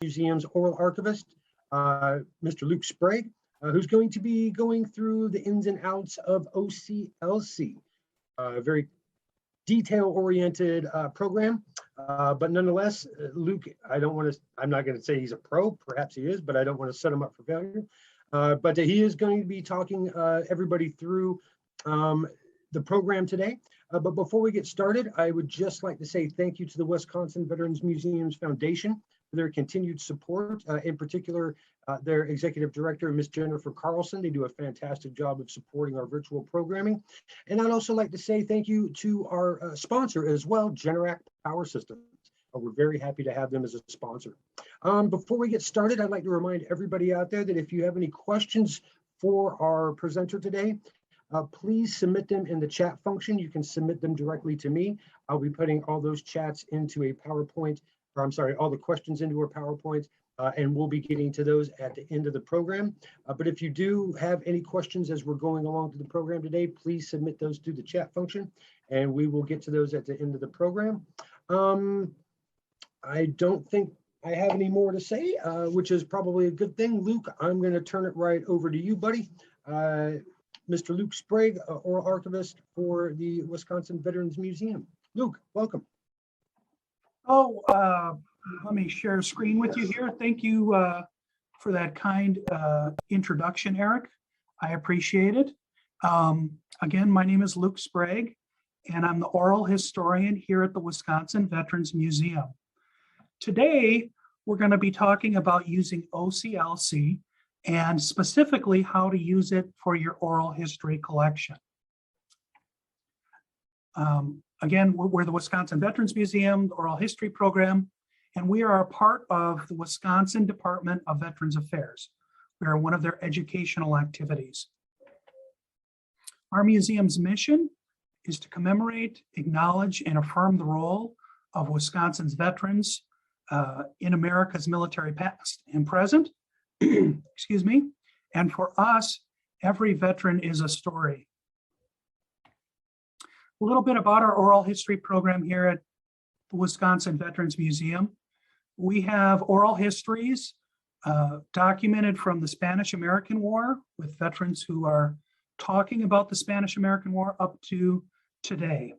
Museum's oral archivist, Mr. Luke Sprague, who's going to be going through the ins and outs of OCLC, a very detail-oriented program. But nonetheless, Luke, I'm not going to say he's a pro, perhaps he is, but I don't want to set him up for failure. But he is going to be talking everybody through the program today. But before we get started, I would just like to say thank you to the Wisconsin Veterans Museums Foundation for their continued support, in particular, their executive director, Ms. Jennifer Carlson. They do a fantastic job of supporting our virtual programming. And I'd also like to say thank you to our sponsor as well, Generac Power Systems. We're very happy to have them as a sponsor. Before we get started, I'd like to remind everybody out there that if you have any questions for our presenter today, please submit them in the chat function. You can submit them directly to me. I'll be putting all those chats into a PowerPoint, or I'm sorry, all the questions into a PowerPoint, and we'll be getting to those at the end of the program. But if you do have any questions as we're going along through the program today, please submit those through the chat function, and we will get to those at the end of the program. I don't think I have any more to say, which is probably a good thing. Luke, I'm going to turn it right over to you, buddy. Mr. Luke Sprague, oral archivist for the Wisconsin Veterans Museum. Luke, welcome. Let me share a screen with you here. Thank you for that kind introduction, Eric. I appreciate it. Again, my name is Luke Sprague, and I'm the oral historian here at the Wisconsin Veterans Museum. Today, we're going to be talking about using OCLC and specifically how to use it for your oral history collection. Again, we're the Wisconsin Veterans Museum, the Oral History Program, and we are a part of the Wisconsin Department of Veterans Affairs. We are one of their educational activities. Our museum's mission is to commemorate, acknowledge, and affirm the role of Wisconsin's veterans in America's military past and present. Excuse me. And for us, every veteran is a story. A little bit about our oral history program here at the Wisconsin Veterans Museum. We have oral histories documented from the Spanish-American War with veterans who are talking about the Spanish-American War up to today.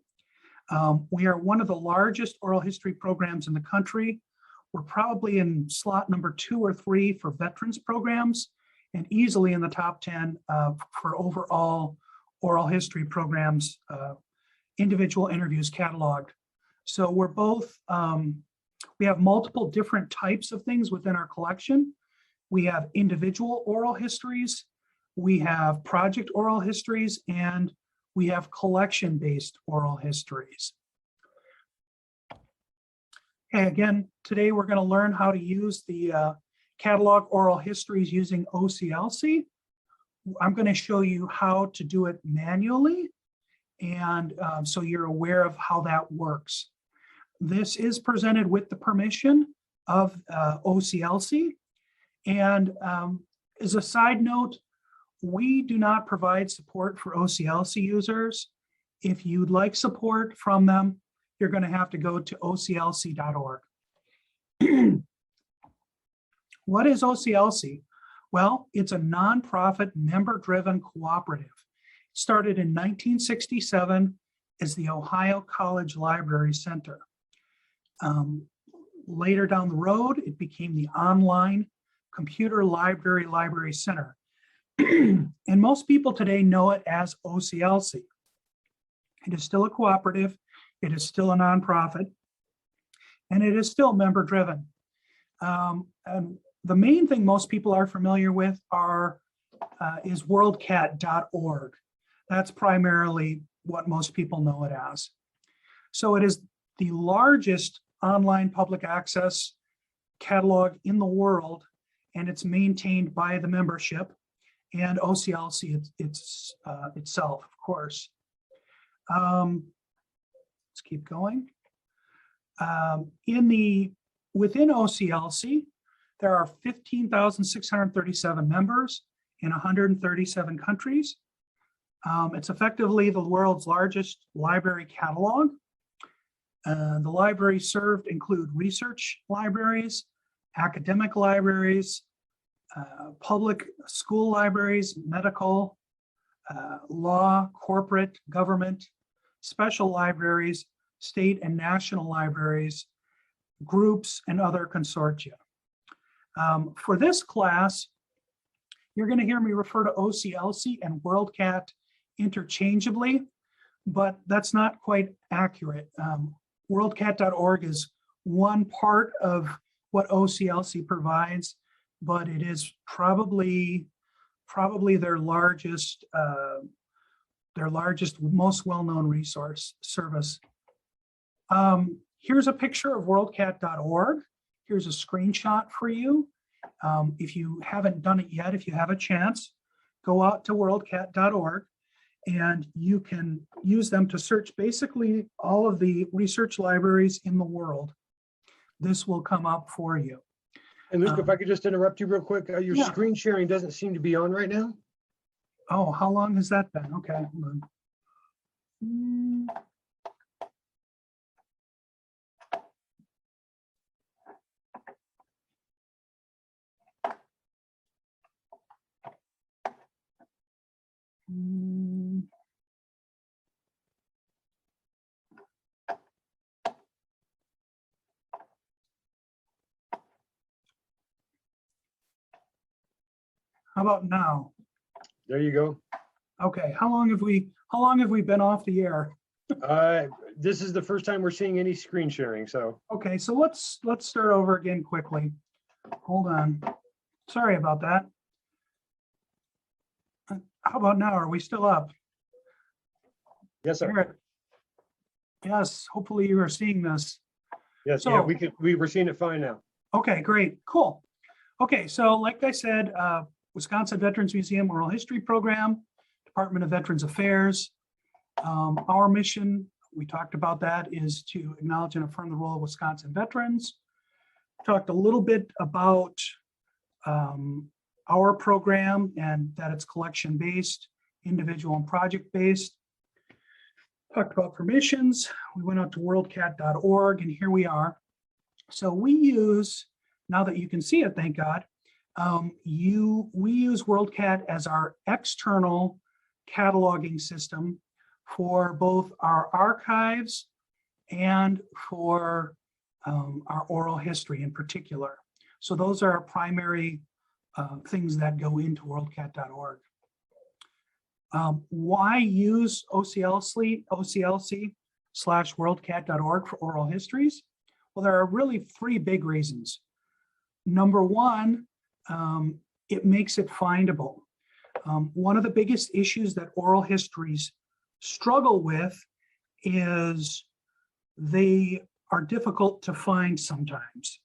We are one of the largest oral history programs in the country. We're probably in slot number 2 or 3 for veterans programs and easily in the top 10 for overall oral history programs, individual interviews cataloged. So we're both, we have multiple different types of things within our collection. We have individual oral histories, we have project oral histories, and we have collection-based oral histories. Okay, again, today we're going to learn how to use the catalog oral histories using OCLC. I'm going to show you how to do it manually, and so you're aware of how that works. This is presented with the permission of OCLC, and as a side note, we do not provide support for OCLC users. If you'd like support from them, you're going to have to go to oclc.org. What is OCLC? Well, it's a nonprofit, member-driven cooperative. It started in 1967 as the Ohio College Library Center. Later down the road, it became the online Computer Library Center. And most people today know it as OCLC. It is still a cooperative. It is still a nonprofit, and it is still member-driven. And the main thing most people are familiar with is worldcat.org. That's primarily what most people know it as. So it is the largest online public access catalog in the world, and it's maintained by the membership and OCLC itself, of course. Let's keep going. Within OCLC, there are 15,637 members in 137 countries. It's effectively the world's largest library catalog. The libraries served include research libraries, academic libraries, public school libraries, medical, law, corporate, government, special libraries, state and national libraries, groups, and other consortia. For this class, you're going to hear me refer to OCLC and Worldcat interchangeably, but that's not quite accurate. Worldcat.org is one part of what OCLC provides, but it is probably their largest, most well-known resource service. Here's a picture of worldcat.org. Here's a screenshot for you. If you haven't done it yet, if you have a chance, go out to worldcat.org and you can use them to search basically all of the research libraries in the world. This will come up for you. And Luke, if I could just interrupt you real quick, your Yeah. screen sharing doesn't seem to be on right now. Oh, how long has that been? Okay, hold on. How about now? There you go. Okay, how long have we been off the air? This is the first time we're seeing any screen sharing, so. Okay, so let's start over again quickly. Hold on. Sorry about that. How about now? Are we still up? Yes, sir. Eric? Yes, hopefully you are seeing this. Yes, So- yeah, we were seeing it fine now. Okay, great, cool. Okay, so like I said, Wisconsin Veterans Museum Oral History Program, Department of Veterans Affairs. Our mission, we talked about that, is to acknowledge and affirm the role of Wisconsin veterans. Talked a little bit about our program and that it's collection-based, individual and project-based. Talked about permissions. We went out to worldcat.org and here we are. So we use, now that you can see it, thank God, we use Worldcat as our external cataloging system for both our archives and for our oral history in particular. So those are our primary things that go into worldcat.org. Why use OCLC/worldcat.org for oral histories? Well, there are really three big reasons. Number one, it makes it findable. One of the biggest issues that oral histories struggle with is they are difficult to find sometimes.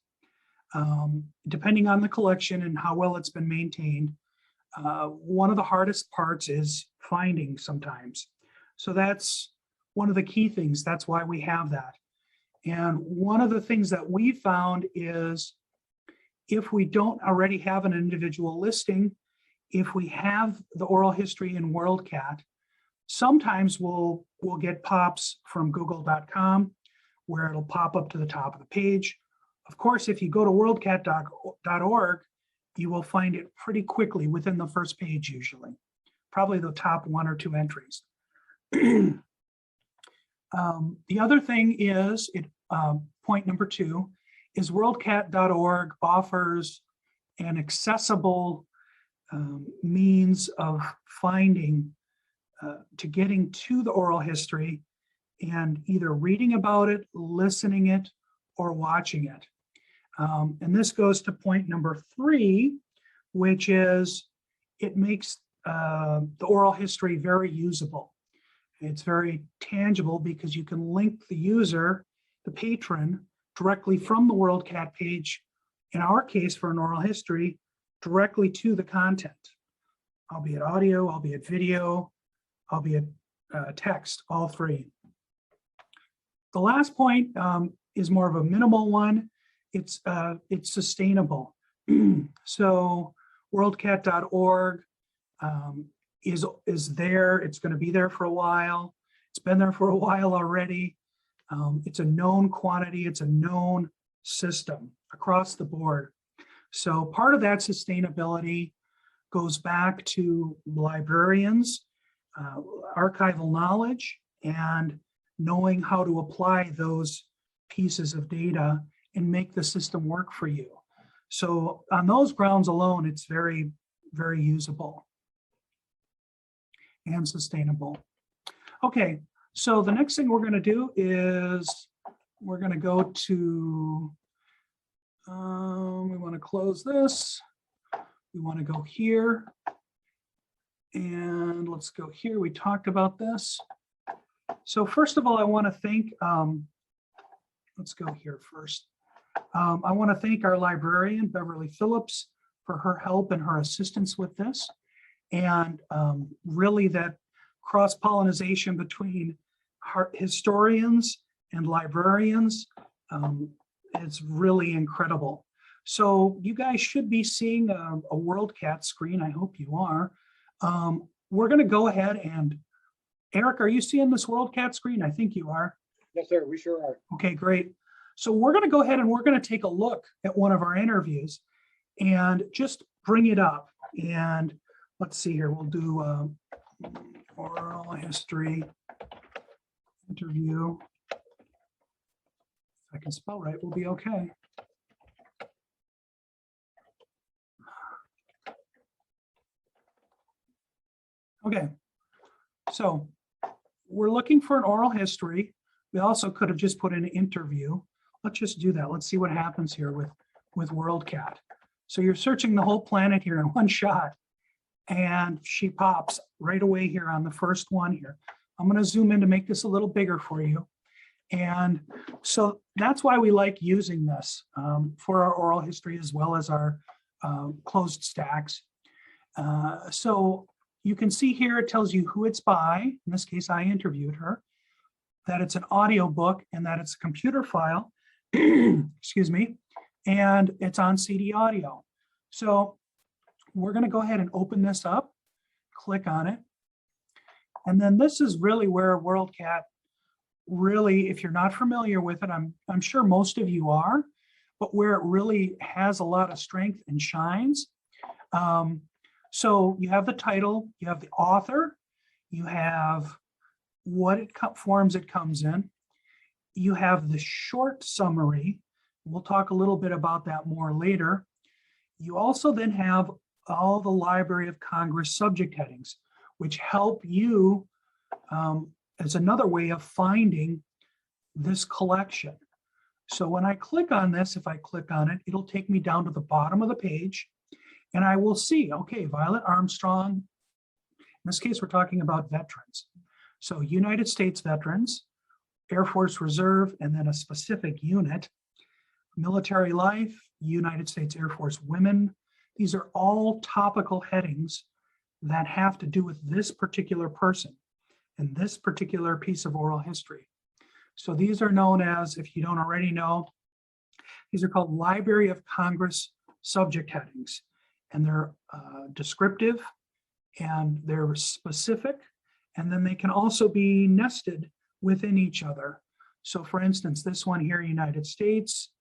Depending on the collection and how well it's been maintained, one of the hardest parts is finding sometimes. So that's one of the key things. That's why we have that. And one of the things that we found is if we don't already have an individual listing, if we have the oral history in Worldcat, sometimes we'll get pops from google.com where it'll pop up to the top of the page. Of course, if you go to worldcat.org, you will find it pretty quickly within the first page usually, probably the top one or two entries. The other thing is, point number two, is worldcat.org offers an accessible means of finding, to getting to the oral history and either reading about it, listening it, or watching it. And this goes to point number three, which is it makes the oral history very usable. It's very tangible because you can link the user, the patron, directly from the Worldcat page, in our case for an oral history, directly to the content, albeit audio, albeit video, albeit text, all three. The last point is more of a minimal one. It's sustainable. So worldcat.org is there. It's going to be there for a while. It's been there for a while already. It's a known quantity. It's a known system. across the board. So part of that sustainability goes back to librarians, archival knowledge, and knowing how to apply those pieces of data and make the system work for you. So on those grounds alone, it's very, very usable and sustainable. Okay, so the next thing we're going to do is we're going to go to, we want to close this. We want to go here. And let's go here. We talked about this. So first of all, I want to thank, let's go here first. I want to thank our librarian, Beverly Phillips, for her help and her assistance with this. And really that cross-pollination between historians and librarians is really incredible. So you guys should be seeing a Worldcat screen. I hope you are. We're going to go ahead and, Eric, are you seeing this Worldcat screen? I think you are. Yes, sir. We sure are. Okay, great. So we're going to go ahead and we're going to take a look at one of our interviews and just bring it up. And let's see here. We'll do oral history interview. If I can spell right, we'll be okay. Okay, so we're looking for an oral history. We also could have just put in an interview. Let's just do that. Let's see what happens here with Worldcat. So you're searching the whole planet here in one shot, and she pops right away here on the first one here. I'm going to zoom in to make this a little bigger for you. And so that's why we like using this for our oral history as well as our closed stacks. So you can see here, it tells you who it's by. In this case, I interviewed her, that it's an audio book and that it's a computer file, excuse me, and it's on CD audio. So we're going to go ahead and open this up, click on it. And then this is really where Worldcat really, if you're not familiar with it, I'm sure most of you are, but where it really has a lot of strength and shines. So you have the title, you have the author, you have what forms it comes in, you have the short summary. We'll talk a little bit about that more later. You also then have all the Library of Congress subject headings, which help you as another way of finding this collection. So when I click on this, if I click on it, it'll take me down to the bottom of the page. And I will see, okay, Violet Armstrong, in this case, we're talking about veterans. So United States veterans, Air Force Reserve, and then a specific unit, military life, United States Air Force women. These are all topical headings that have to do with this particular person and this particular piece of oral history. So these are known as, if you don't already know, these are called Library of Congress subject headings. And they're descriptive and they're specific, and then they can also be nested within each other. So for instance, this one here, United States,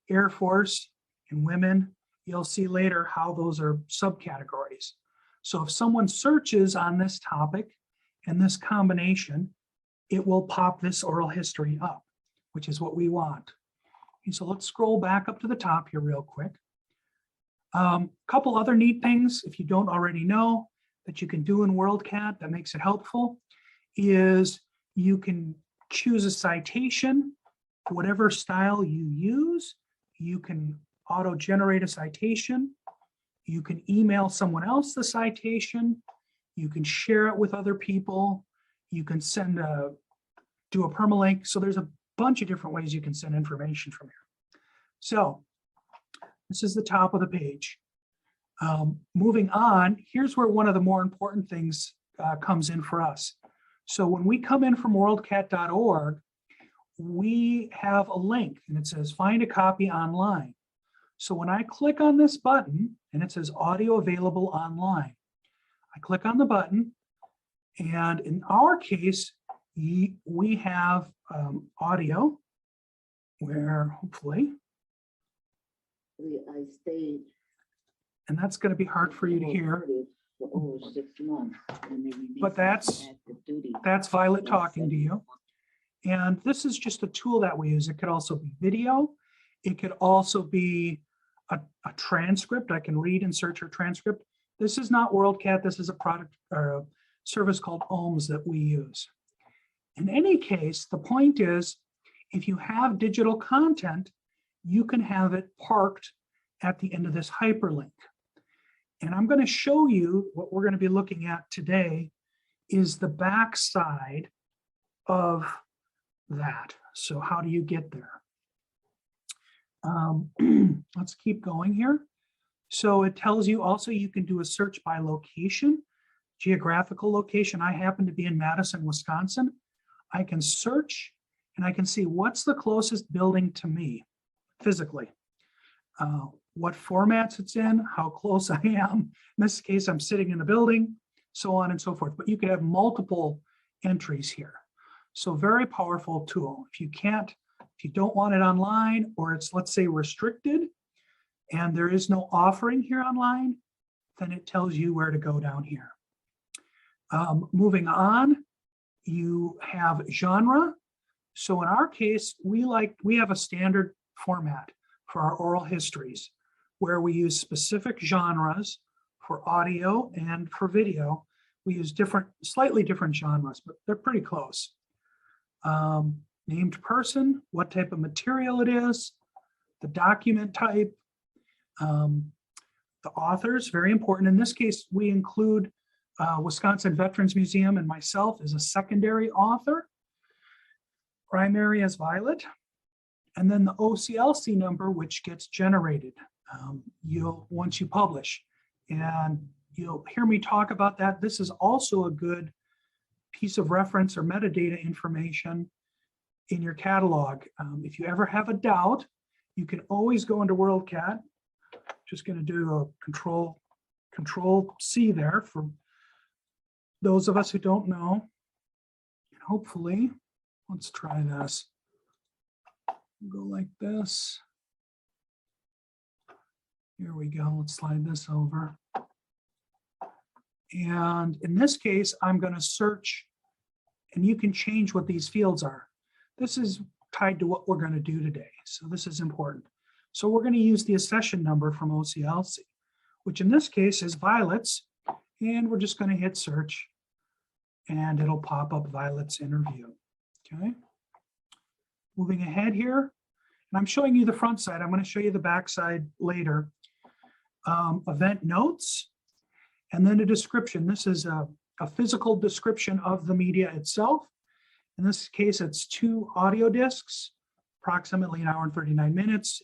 Air Force, and women, you'll see later how those are subcategories. So if someone searches on this topic and this combination, it will pop this oral history up, which is what we want. Okay, so let's scroll back up to the top here real quick. Couple other neat things, if you don't already know, that you can do in Worldcat that makes it helpful is you can choose a citation, whatever style you use. You can auto-generate a citation. You can email someone else the citation. You can share it with other people. You can do a permalink. So there's a bunch of different ways you can send information from here. So this is the top of the page. Moving on, here's where one of the more important things comes in for us. So when we come in from worldcat.org, we have a link and it says find a copy online. So when I click on this button and it says audio available online, I click on the button, and in our case, we have audio where hopefully I stayed. And that's going to be hard for you to hear, For over 6 months. And they released but me that's from active duty. Violet talking to you. And this is just a tool that we use. It could also be video. It could also be a transcript. I can read and search your transcript. This is not Worldcat. This is a product or a service called Ohms that we use. In any case, the point is, if you have digital content, you can have it parked at the end of this hyperlink. And I'm going to show you what we're going to be looking at today is the backside of that. So how do you get there? Let's keep going here. So it tells you also you can do a search by location, geographical location. I happen to be in Madison, Wisconsin. I can search and I can see what's the closest building to me physically. What formats it's in, how close I am. In this case, I'm sitting in a building, so on and so forth. But you could have multiple entries here. So very powerful tool. If you don't want it online, or it's, let's say, restricted, and there is no offering here online, then it tells you where to go down here. Moving on, you have genre. So in our case, we have a standard format for our oral histories, where we use specific genres for audio and for video. We use slightly different genres, but they're pretty close. Named person, what type of material it is, the document type, the authors, very important. In this case, we include Wisconsin Veterans Museum and myself as a secondary author. Primary as Violet. And then the OCLC number, which gets generated once you publish. And you'll hear me talk about that. This is also a good piece of reference or metadata information in your catalog. If you ever have a doubt, you can always go into Worldcat. Just going to do a control C there for those of us who don't know. And hopefully, let's try this. Go like this. Here we go. Let's slide this over. And in this case, I'm going to search, and you can change what these fields are. This is tied to what we're going to do today. So this is important. So we're going to use the accession number from OCLC, which in this case is Violet's. And we're just going to hit search, and it'll pop up Violet's interview. Okay. Moving ahead here, and I'm showing you the front side. I'm going to show you the back side later. Event notes, and then a description. This is a physical description of the media itself. In this case, it's 2 audio discs, approximately 1 hour and 39 minutes.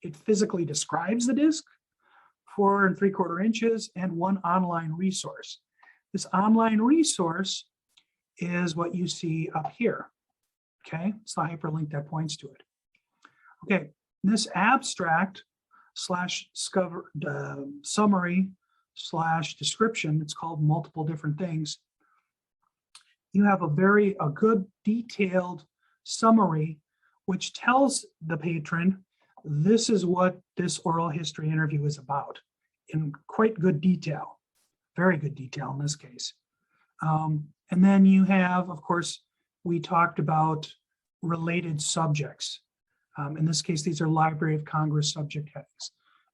It physically describes the disc, 4 3/4 inches, and 1 online resource. This online resource is what you see up here. Okay, it's the hyperlink that points to it. Okay, this abstract slash summary slash description, it's called multiple different things. You have a good detailed summary, which tells the patron, this is what this oral history interview is about in quite good detail, very good detail in this case. And then you have, of course, we talked about related subjects. In this case, these are Library of Congress subject headings,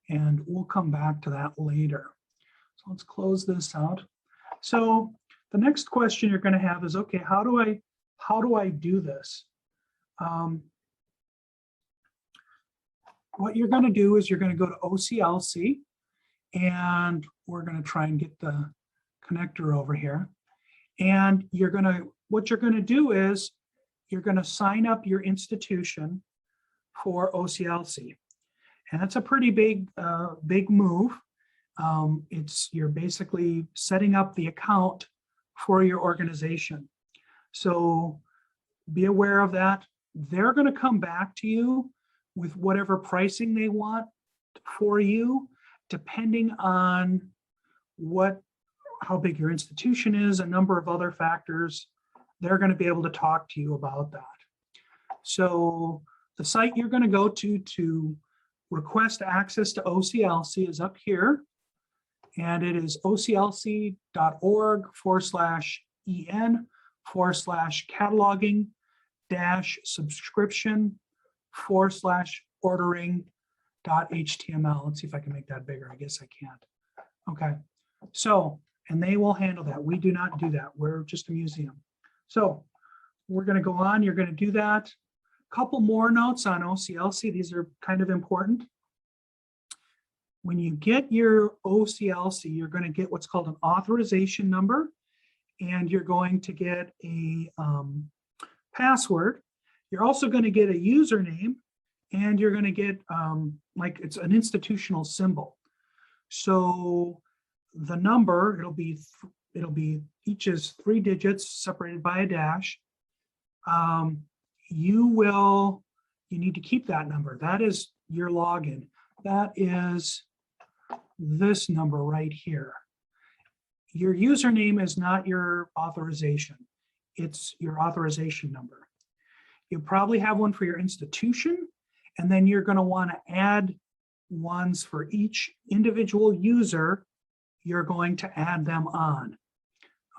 and we'll come back to that later. So let's close this out. So the next question you're going to have is, okay, how do I do this? What you're going to do is you're going to go to OCLC, and we're going to try and get the connector over here. And what you're going to do is you're going to sign up your institution for OCLC. And that's a pretty big move. You're basically setting up the account for your organization. So be aware of that. They're going to come back to you with whatever pricing they want for you, depending on how big your institution is, a number of other factors. They're going to be able to talk to you about that. So the site you're going to go to request access to OCLC is up here. And it is oclc.org/en/subscription/ordering.html. Let's see if I can make that bigger. I guess I can't. Okay. So, and they will handle that. We do not do that. We're just a museum. So we're going to go on. You're going to do that. Couple more notes on OCLC. These are kind of important. When you get your OCLC, you're going to get what's called an authorization number, and you're going to get a password. You're also going to get a username, and you're going to get like it's an institutional symbol. So the number, it'll be each is 3 digits separated by a dash. You need to keep that number. That is your login. That is this number right here. Your username is not your authorization. It's your authorization number. You probably have one for your institution, and then you're going to want to add ones for each individual user. You're going to add them on.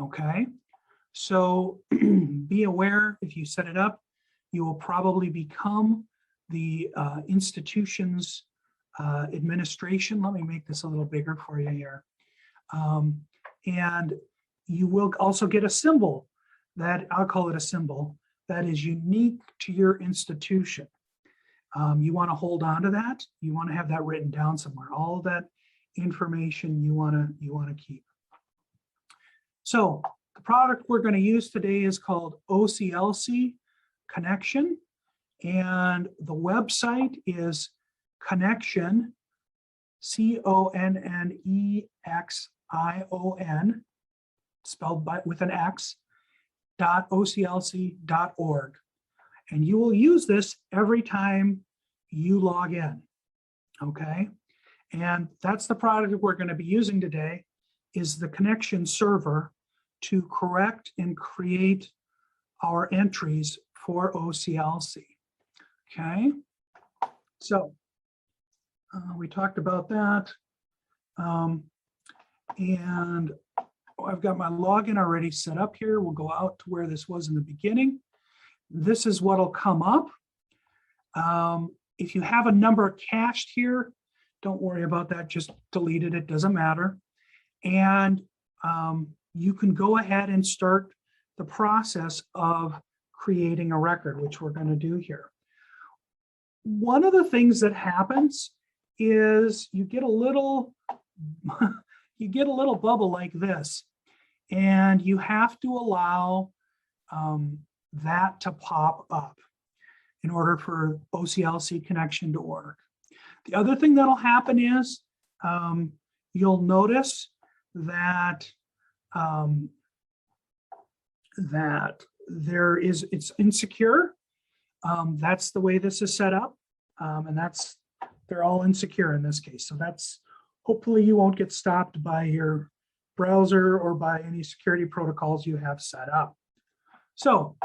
Okay. So be aware, if you set it up, you will probably become the institution's administration. Let me make this a little bigger for you here. And you will also get a symbol that, I'll call it a symbol, that is unique to your institution. You want to hold on to that. You want to have that written down somewhere. All that information you want to keep. So the product we're going to use today is called OCLC Connection, and the website is Connexion, CONNEXION, spelled with an X, .oclc.org. And you will use this every time you log in, okay? And that's the product that we're going to be using today, is the Connexion server to correct and create our entries for OCLC, okay? So we talked about that. And I've got my login already set up here. We'll go out to where this was in the beginning. This is what'll come up. If you have a number cached here, don't worry about that, just delete it, it doesn't matter. And you can go ahead and start the process of creating a record, which we're going to do here. One of the things that happens is you get a little bubble like this, and you have to allow that to pop up in order for OCLC connection to work. The other thing that'll happen is you'll notice that it's insecure. That's the way this is set up, and they're all insecure in this case. So that's, hopefully you won't get stopped by your browser or by any security protocols you have set up. So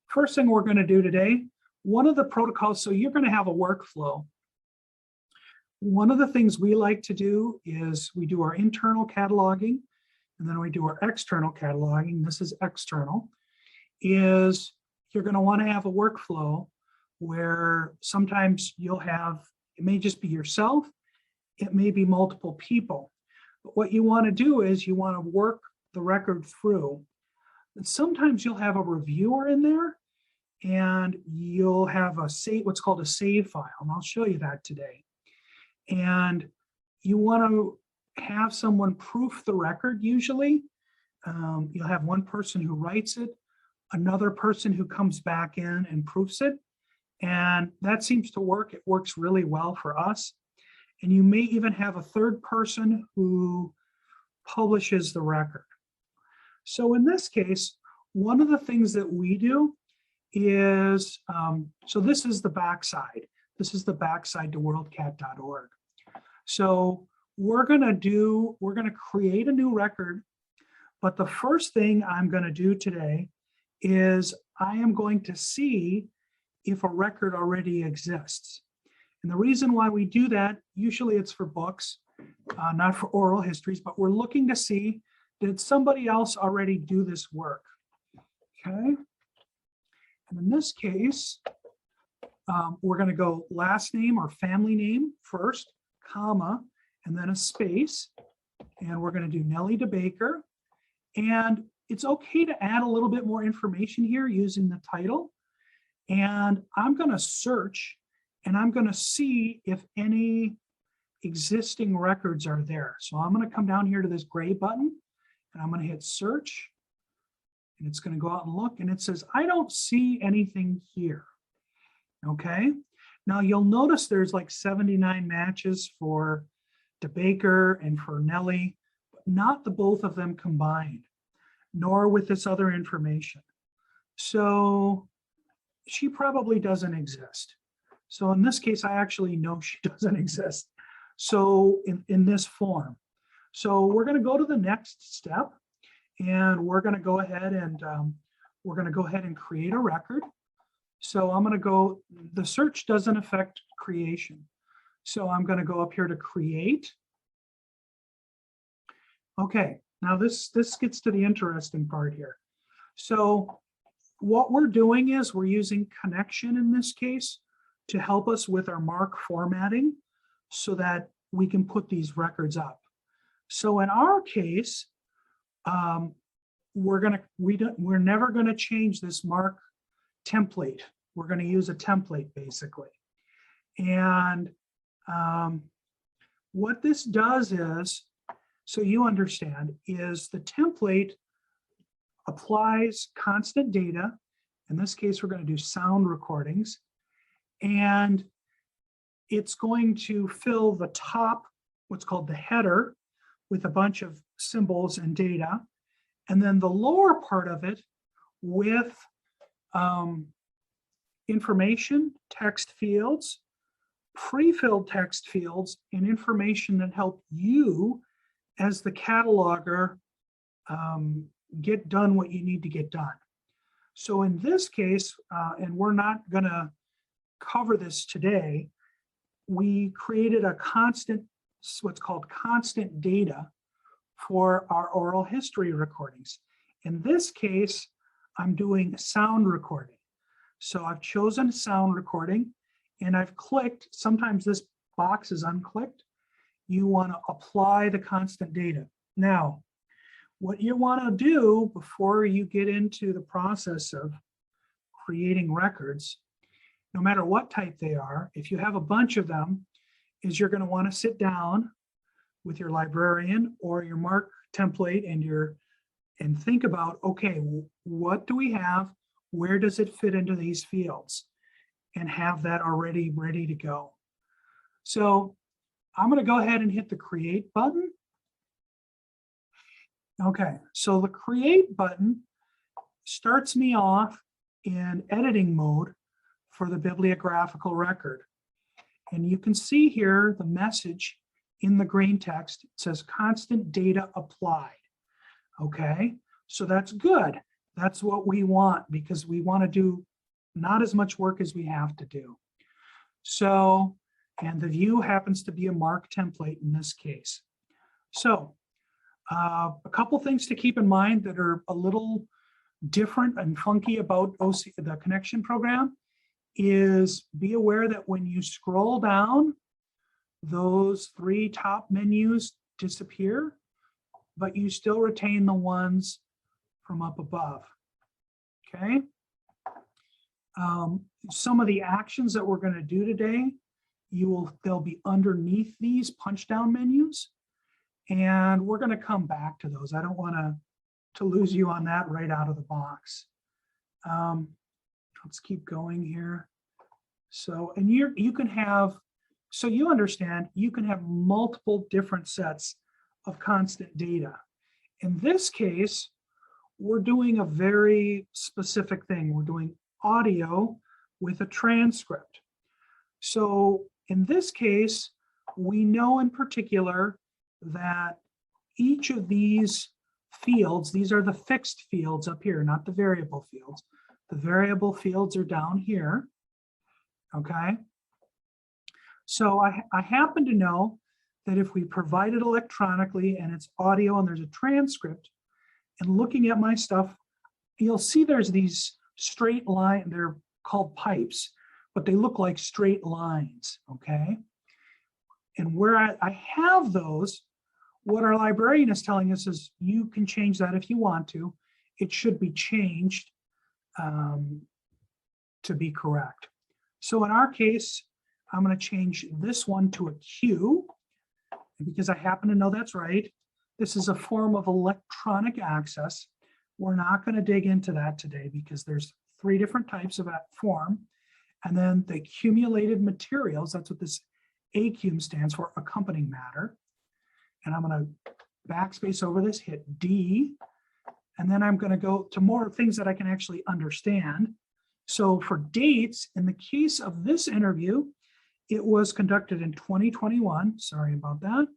first thing we're going to do today, one of the protocols, so you're going to have a workflow. One of the things we like to do is we do our internal cataloging, and then we do our external cataloging. This is external. Is you're going to want to have a workflow where sometimes you'll have, it may just be yourself, it may be multiple people. But what you want to do is you want to work the record through. And sometimes you'll have a reviewer in there, and you'll have what's called a save file, and I'll show you that today. And you want to have someone proof the record usually. You'll have one person who writes it, another person who comes back in and proofs it. And that seems to work. It works really well for us. And you may even have a third person who publishes the record. So in this case, one of the things that we do is, so this is the backside. This is the backside to worldcat.org. So we're going to create a new record. But the first thing I'm going to do today is I am going to see if a record already exists. And the reason why we do that, usually it's for books, not for oral histories, but we're looking to see, did somebody else already do this work? Okay. And in this case, we're going to go last name or family name first, comma, and then a space. And we're going to do Nellie DeBaker. And it's okay to add a little bit more information here using the title. And I'm going to search and I'm going to see if any existing records are there. So I'm going to come down here to this gray button and I'm going to hit search. And it's going to go out and look and it says, I don't see anything here. Okay. Now you'll notice there's like 79 matches for DeBaker and for Nellie, but not the both of them combined, nor with this other information. So she probably doesn't exist. So in this case, I actually know she doesn't exist. So in this form. So we're going to go to the next step and we're going to go ahead and create a record. So I'm going to go, the search doesn't affect creation. So I'm going to go up here to create. Okay, now this gets to the interesting part here. So what we're doing is we're using connection in this case to help us with our MARC formatting so that we can put these records up. So in our case, we're never going to change this MARC template. We're going to use a template basically. And what this does is, so you understand, is the template applies constant data. In this case, we're going to do sound recordings. And it's going to fill the top, what's called the header, with a bunch of symbols and data. And then the lower part of it with information, text fields, pre-filled text fields, and information that help you as the cataloger get done what you need to get done. So in this case, and we're not going to cover this today, we created a constant, what's called constant data for our oral history recordings. In this case, I'm doing sound recording. So I've chosen sound recording and I've clicked, sometimes this box is unclicked. You want to apply the constant data. Now, what you want to do before you get into the process of creating records, no matter what type they are, if you have a bunch of them, is you're going to want to sit down with your librarian or your MARC template and think about, okay, what do we have? Where does it fit into these fields? And have that already ready to go. So I'm going to go ahead and hit the create button. Okay, so the create button starts me off in editing mode for the bibliographical record. And you can see here the message in the green text. It says constant data applied. Okay, so that's good. That's what we want because we want to do not as much work as we have to do. So, and the view happens to be a MARC template in this case. So a couple things to keep in mind that are a little different and funky about the connection program is be aware that when you scroll down, those three top menus disappear, but you still retain the ones from up above. Okay. Some of the actions that we're going to do today, they'll be underneath these punch down menus, and we're going to come back to those. I don't want to lose you on that right out of the box. Let's keep going here. So, and you can have, so you understand, you can have multiple different sets of constant data. In this case, we're doing a very specific thing. We're doing audio with a transcript. So in this case, we know in particular that each of these fields, these are the fixed fields up here, not the variable fields. The variable fields are down here, okay? So I happen to know that if we provide it electronically and it's audio and there's a transcript, and looking at my stuff, you'll see there's these straight line, they're called pipes, but they look like straight lines, okay? And where I have those, what our librarian is telling us is you can change that if you want to. It should be changed to be correct. So in our case, I'm going to change this one to a Q because I happen to know that's right. This is a form of electronic access. We're not going to dig into that today because there's 3 different types of that form. And then the accumulated materials, that's what this ACUM stands for, accompanying matter. And I'm going to backspace over this, hit D, and then I'm going to go to more things that I can actually understand. So for dates, in the case of this interview, it was conducted in 2021. Sorry about that.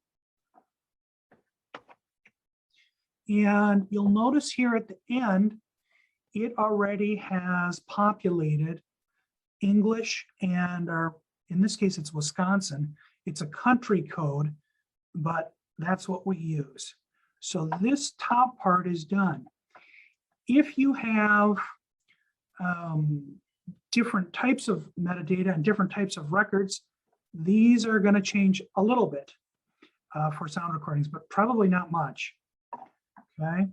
And you'll notice here at the end, it already has populated English and, or in this case, it's Wisconsin. It's a country code, but that's what we use. So this top part is done. If you have different types of metadata and different types of records, these are going to change a little bit for sound recordings, but probably not much. Okay.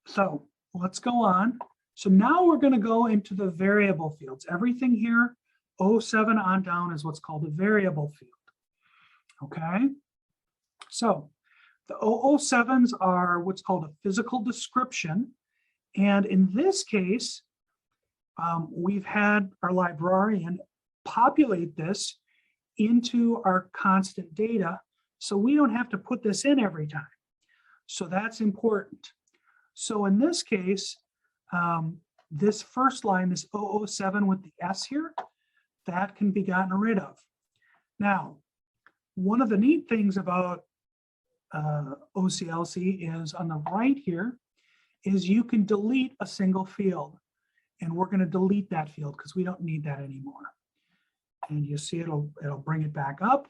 So let's go on. So now we're going to go into the variable fields. Everything here, 07 on down, is what's called a variable field. Okay. So the 007s are what's called a physical description. And in this case, we've had our librarian populate this into our constant data, so we don't have to put this in every time. So that's important. So in this case, this first line, this 007 with the S here, that can be gotten rid of. Now, one of the neat things about OCLC is on the right here is you can delete a single field, and we're going to delete that field because we don't need that anymore. And you see it'll bring it back up.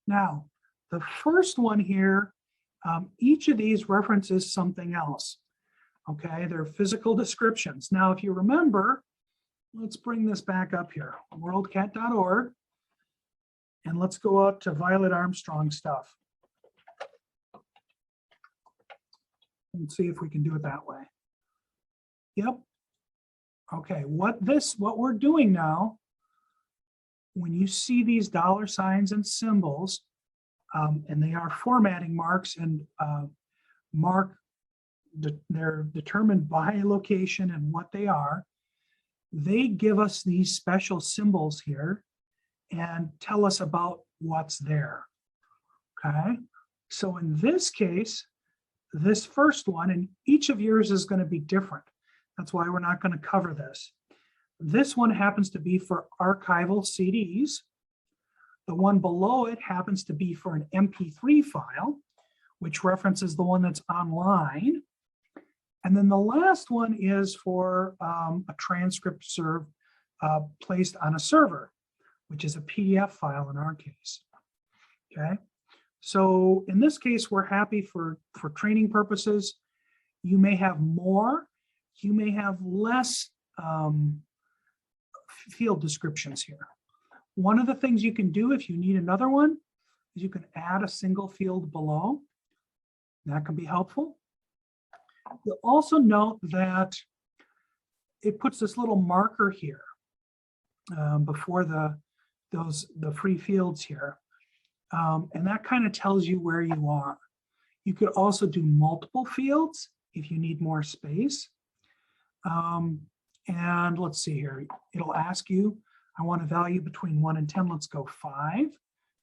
Now, the first one here, each of these references something else. Okay, they're physical descriptions. Now, if you remember, let's bring this back up here, worldcat.org, and let's go out to Violet Armstrong stuff. And see if we can do it that way. Yep. Okay, what we're doing now, when you see these $ and symbols, and they are formatting marks and they're determined by location and what they are, they give us these special symbols here and tell us about what's there. Okay, so in this case, this first one, and each of yours is going to be different. That's why we're not going to cover this. This one happens to be for archival CDs. The one below it happens to be for an MP3 file, which references the one that's online. And then the last one is for a transcript placed on a server, which is a PDF file in our case. Okay. So in this case, we're happy for training purposes. You may have more, you may have less field descriptions here. One of the things you can do if you need another one is you can add a single field below. That can be helpful. You'll also note that it puts this little marker here before the free fields here. And that kind of tells you where you are. You could also do multiple fields if you need more space. And let's see here. It'll ask you, I want a value between 1 and 10. Let's go 5.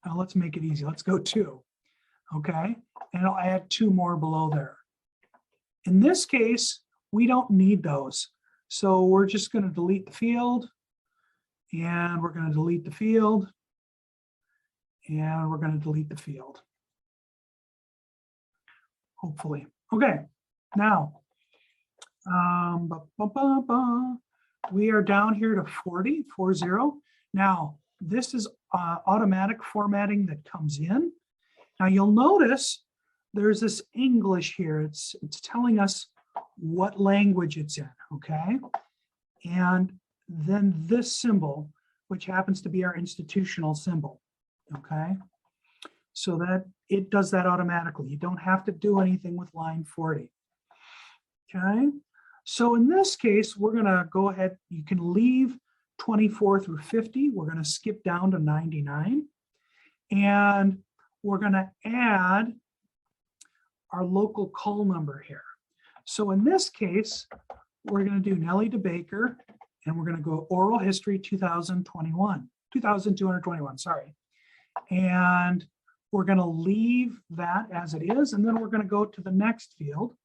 Now let's make it easy. Let's go 2. Okay. And I'll add 2 more below there. In this case, we don't need those. So we're just going to delete the field. And we're going to delete the field. And we're going to delete the field. Hopefully. Okay, now, we are down here to 40. Now, this is automatic formatting that comes in. Now you'll notice there's this English here. It's telling us what language it's in, okay? And then this symbol, which happens to be our institutional symbol, okay? So that it does that automatically. You don't have to do anything with line 40, okay? So in this case, we're gonna go ahead, you can leave 24 through 50. We're gonna skip down to 99. And we're gonna add our local call number here. So in this case, we're gonna do Nellie DeBaker, and we're gonna go oral history 2221, sorry. And we're gonna leave that as it is, and then we're gonna go to the next field.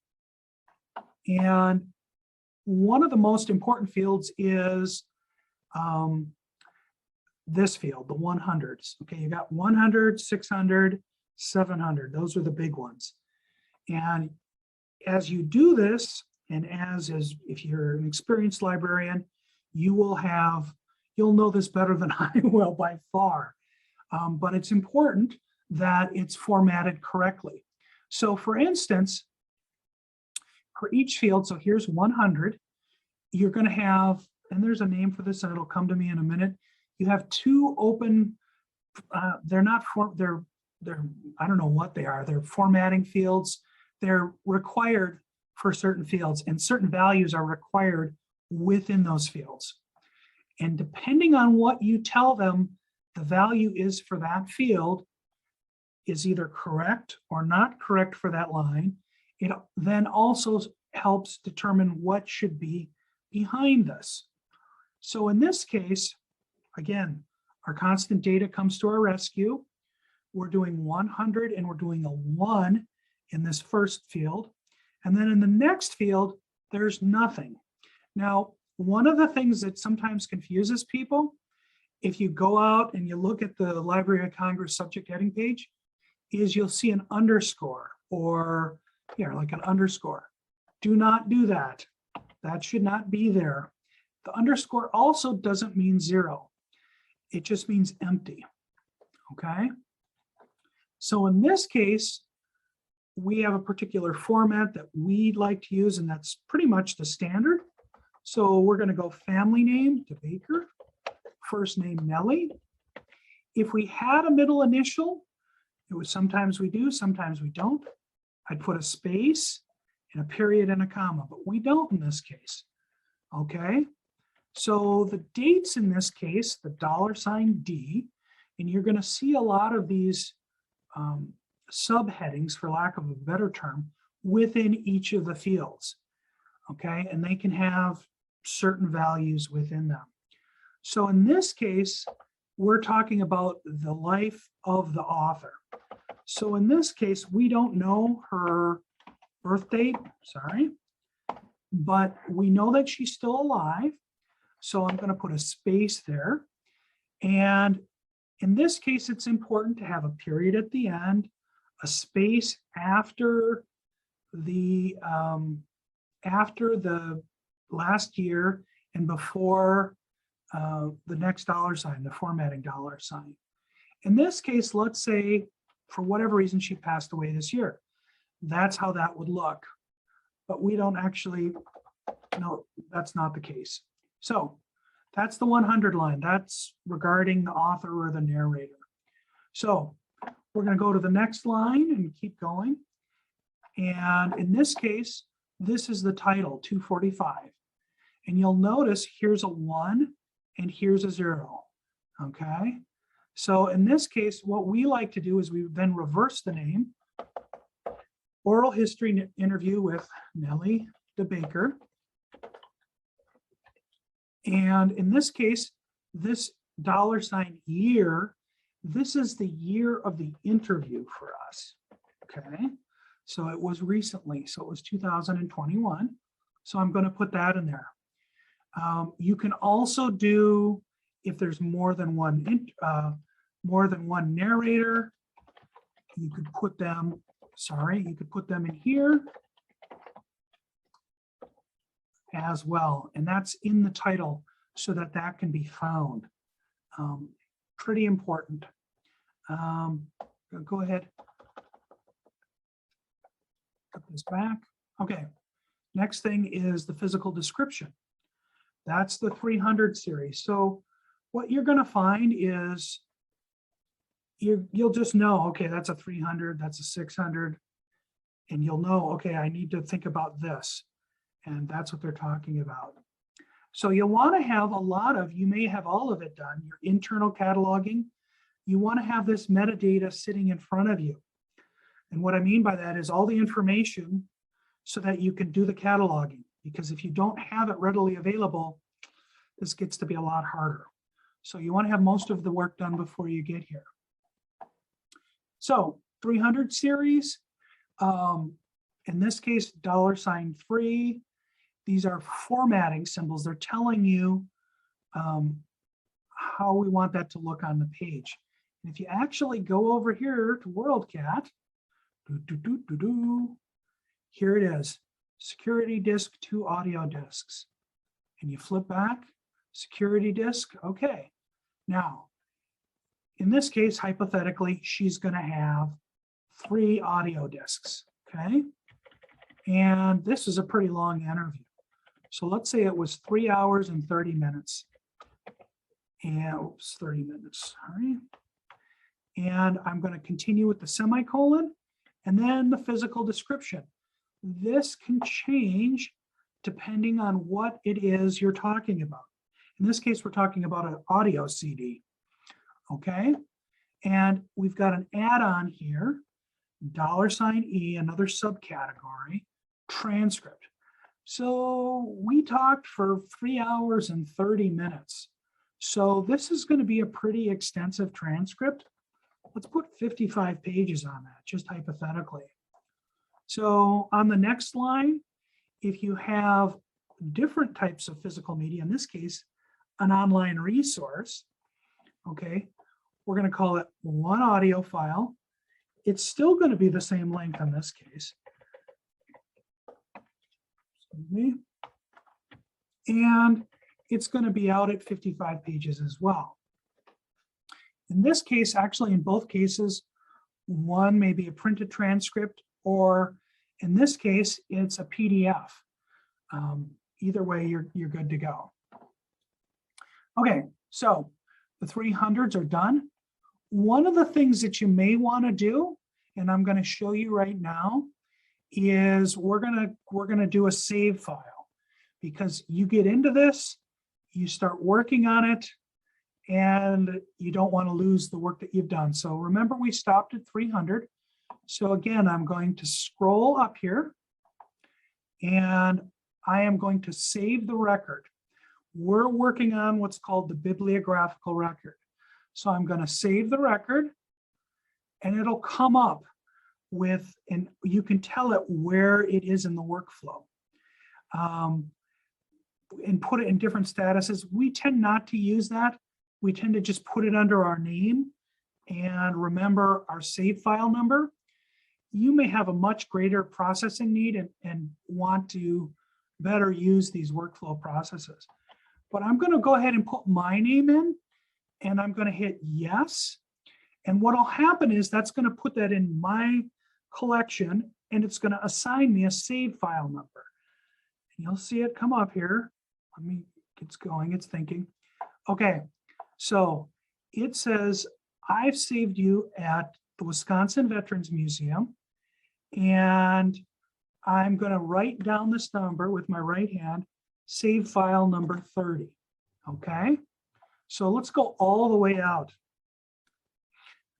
And one of the most important fields is this field, the 100s. Okay, you got 100, 600, 700. Those are the big ones. And as you do this, and as if you're an experienced librarian, you'll know this better than I will by far. But it's important that it's formatted correctly. So for instance, for each field, so here's 100, you're going to have, and there's a name for this and it'll come to me in a minute. You have two open, they're I don't know what they are. They're formatting fields. They're required for certain fields, and certain values are required within those fields. And depending on what you tell them the value is for that field is either correct or not correct for that line. It then also helps determine what should be behind this. So in this case, again, our constant data comes to our rescue. We're doing 100 and we're doing a 1 in this first field. And then in the next field, there's nothing. Now, one of the things that sometimes confuses people, if you go out and you look at the Library of Congress subject heading page, is you'll see an underscore or like an underscore. Do not do that. That should not be there. The underscore also doesn't mean 0. It just means empty, okay? So in this case, we have a particular format that we like to use, and that's pretty much the standard. So we're gonna go family name to Baker, first name Nellie. If we had a middle initial, it was sometimes we do, sometimes we don't. I'd put a space and a period and a comma, but we don't in this case, okay? So the dates in this case, the $D, and you're gonna see a lot of these subheadings, for lack of a better term, within each of the fields, okay? And they can have certain values within them. So in this case, we're talking about the life of the author. So in this case, we don't know her birth date, sorry, but we know that she's still alive. So I'm going to put a space there. And in this case, it's important to have a period at the end, a space after the last year and before the next $, the formatting $. In this case, let's say for whatever reason she passed away this year. That's how that would look. But we don't actually, no, that's not the case. So that's the 100 line. That's regarding the author or the narrator. So we're going to go to the next line and keep going. And in this case, this is the title, 245. And you'll notice here's a 1 and here's a 0. Okay. So in this case, what we like to do is we then reverse the name. Oral history interview with Nellie DeBaker. And in this case, this $year, this is the year of the interview for us, okay? So it was recently, so it was 2021. So I'm going to put that in there. You can also do, if there's more than one narrator, you could put them, you could put them in here. as well. And that's in the title so that that can be found. Pretty important. Go ahead. Put this back. Okay. Next thing is the physical description. That's the 300 series. So what you're going to find is you'll just know, okay, that's a 300, that's a 600, and you'll know, okay, I need to think about this. And that's what they're talking about. So you'll want to have you may have all of it done, your internal cataloging. You want to have this metadata sitting in front of you. And what I mean by that is all the information so that you can do the cataloging. Because if you don't have it readily available, this gets to be a lot harder. So you want to have most of the work done before you get here. So 300 series, in this case, $3. These are formatting symbols. They're telling you how we want that to look on the page. And if you actually go over here to Worldcat, here it is, security disk to audio disks. And you flip back, security disk, okay. Now, in this case, hypothetically, she's going to have 3 audio disks, okay? And this is a pretty long interview. So let's say it was 3 hours and 30 minutes. And oops, 30 minutes, sorry. And I'm going to continue with the semicolon and then the physical description. This can change depending on what it is you're talking about. In this case, we're talking about an audio CD, okay? And we've got an add-on here, $E, another subcategory, transcript. So we talked for 3 hours and 30 minutes. So this is going to be a pretty extensive transcript. Let's put 55 pages on that, just hypothetically. So on the next line, if you have different types of physical media, in this case, an online resource, okay, we're going to call it one audio file. It's still going to be the same length in this case. Excuse me. And it's going to be out at 55 pages as well. In this case, actually in both cases, one may be a printed transcript, or in this case, it's a PDF. Either way, you're good to go. Okay, so the 300s are done. One of the things that you may want to do, and I'm going to show you right now, is we're gonna do a save file, because you get into this, you start working on it, and you don't want to lose the work that you've done. So remember, we stopped at 300. So again, I'm going to scroll up here, and I am going to save the record. We're working on what's called the bibliographical record. So I'm going to save the record, and it'll come up with, and you can tell it where it is in the workflow, and put it in different statuses. We tend not to use that. We tend to just put it under our name and remember our save file number. You may have a much greater processing need and want to better use these workflow processes. But I'm going to go ahead and put my name in, and I'm going to hit yes. And what will happen is that's going to put that in my collection, and it's going to assign me a save file number. And you'll see it come up here. Let me, it's going, it's thinking. Okay, so it says, I've saved you at the Wisconsin Veterans Museum, and I'm going to write down this number with my right hand, save file number 30. Okay, so let's go all the way out.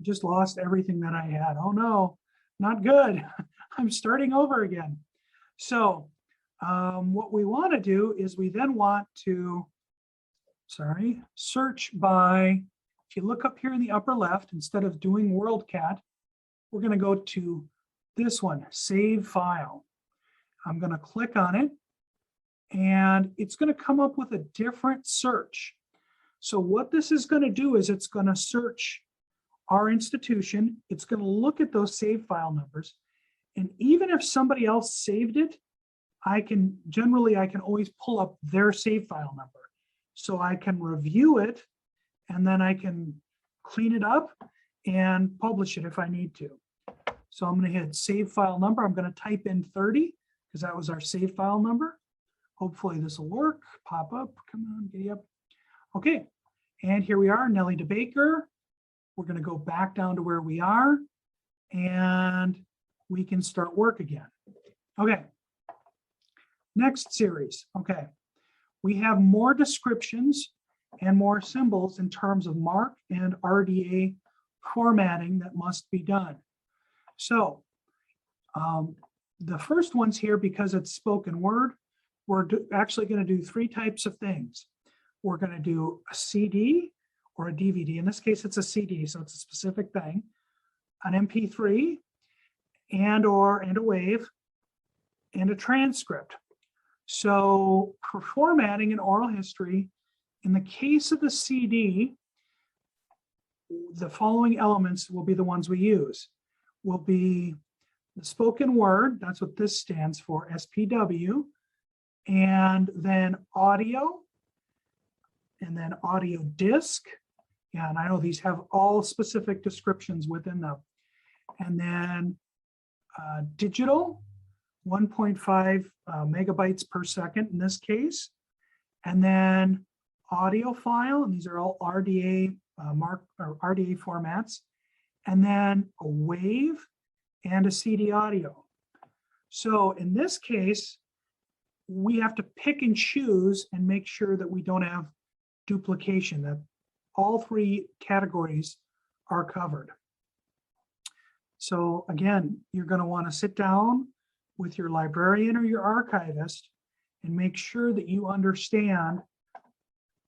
Just lost everything that I had. Oh no, not good. I'm starting over again. So what we want to do is we then want to, search by, if you look up here in the upper left, instead of doing Worldcat, we're going to go to this one, save file. I'm going to click on it, and it's going to come up with a different search. So what this is going to do is it's going to search our institution. It's going to look at those save file numbers. And even if somebody else saved it, I can always pull up their save file number. So I can review it and then I can clean it up and publish it if I need to. So I'm going to hit save file number. I'm going to type in 30 because that was our save file number. Hopefully this will work. Pop up. Come on, giddy up. Okay. And here we are, Nellie DeBaker. We're going to go back down to where we are and we can start work again. Okay. Next series. Okay. We have more descriptions and more symbols in terms of MARC and RDA formatting that must be done. So the first one's here because it's spoken word. We're actually going to do 3 types of things. We're going to do a CD or a DVD. In this case, it's a CD, so it's a specific thing. An MP3 and a WAV and a transcript. So for formatting in oral history, in the case of the CD, the following elements will be the ones we use. Will be the spoken word, that's what this stands for, SPW, and then audio disc. Yeah, and I know these have all specific descriptions within them. And then digital, 1.5 megabytes per second in this case. And then audio file, and these are all RDA RDA formats. And then a WAV and a CD audio. So in this case, we have to pick and choose and make sure that we don't have duplication, that all 3 categories are covered. So again, you're going to want to sit down with your librarian or your archivist and make sure that you understand